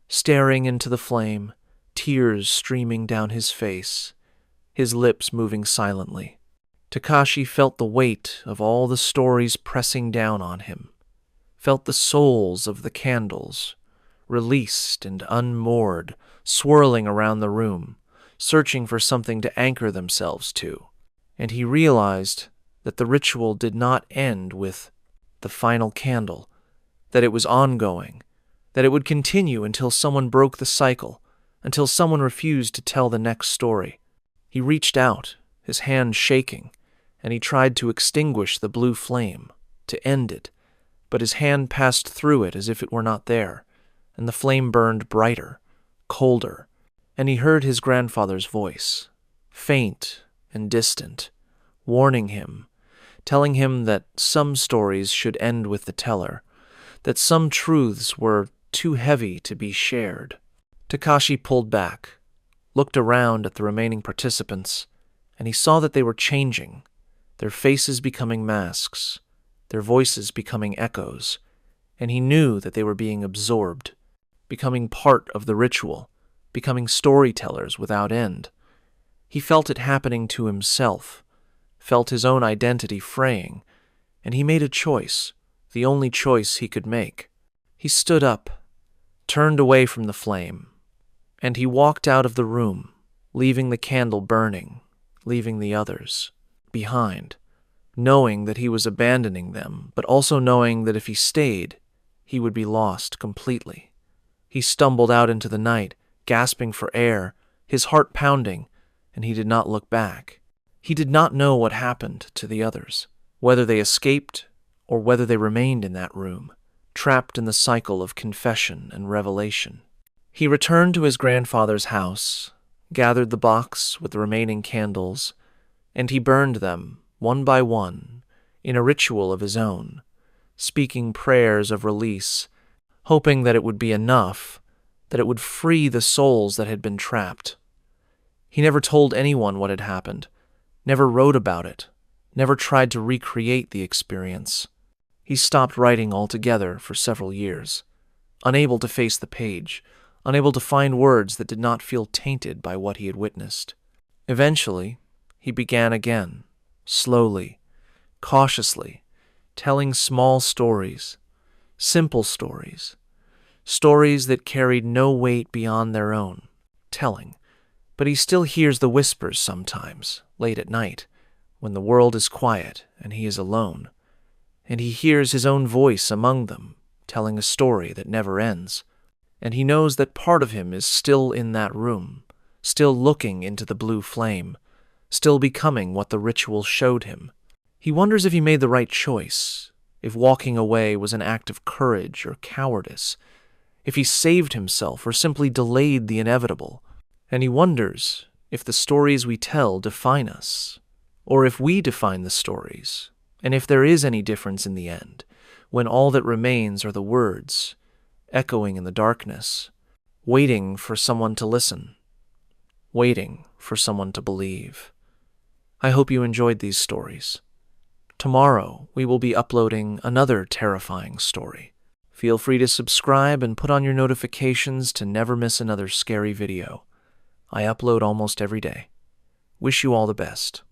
staring into the flame, tears streaming down his face, his lips moving silently. Takashi felt the weight of all the stories pressing down on him, felt the souls of the candles, released and unmoored, swirling around the room, searching for something to anchor themselves to, and he realized that the ritual did not end with the final candle, that it was ongoing, that it would continue until someone broke the cycle, until someone refused to tell the next story. He reached out, his hand shaking, and he tried to extinguish the blue flame, to end it, but his hand passed through it as if it were not there, and the flame burned brighter, colder, and he heard his grandfather's voice, faint and distant, warning him, telling him that some stories should end with the teller, that some truths were too heavy to be shared. Takashi pulled back, looked around at the remaining participants, and he saw that they were changing, their faces becoming masks, their voices becoming echoes, and he knew that they were being absorbed, becoming part of the ritual, becoming storytellers without end. He felt it happening to himself, felt his own identity fraying, and he made a choice, the only choice he could make. He stood up, turned away from the flame, and he walked out of the room, leaving the candle burning, leaving the others behind, knowing that he was abandoning them, but also knowing that if he stayed, he would be lost completely. He stumbled out into the night, gasping for air, his heart pounding, and he did not look back. He did not know what happened to the others, whether they escaped or whether they remained in that room, trapped in the cycle of confession and revelation. He returned to his grandfather's house, gathered the box with the remaining candles, and he burned them, one by one, in a ritual of his own, speaking prayers of release, hoping that it would be enough, that it would free the souls that had been trapped. He never told anyone what had happened, never wrote about it, never tried to recreate the experience. He stopped writing altogether for several years, unable to face the page, unable to find words that did not feel tainted by what he had witnessed. Eventually, he began again, slowly, cautiously, telling small stories, simple stories, stories that carried no weight beyond their own, telling. But he still hears the whispers sometimes, late at night, when the world is quiet and he is alone, and he hears his own voice among them, telling a story that never ends. And he knows that part of him is still in that room, still looking into the blue flame, still becoming what the ritual showed him. He wonders if he made the right choice, if walking away was an act of courage or cowardice, if he saved himself or simply delayed the inevitable. And he wonders if the stories we tell define us, or if we define the stories, and if there is any difference in the end, when all that remains are the words, echoing in the darkness, waiting for someone to listen, waiting for someone to believe. I hope you enjoyed these stories. Tomorrow, we will be uploading another terrifying story. Feel free to subscribe and put on your notifications to never miss another scary video. I upload almost every day. Wish you all the best.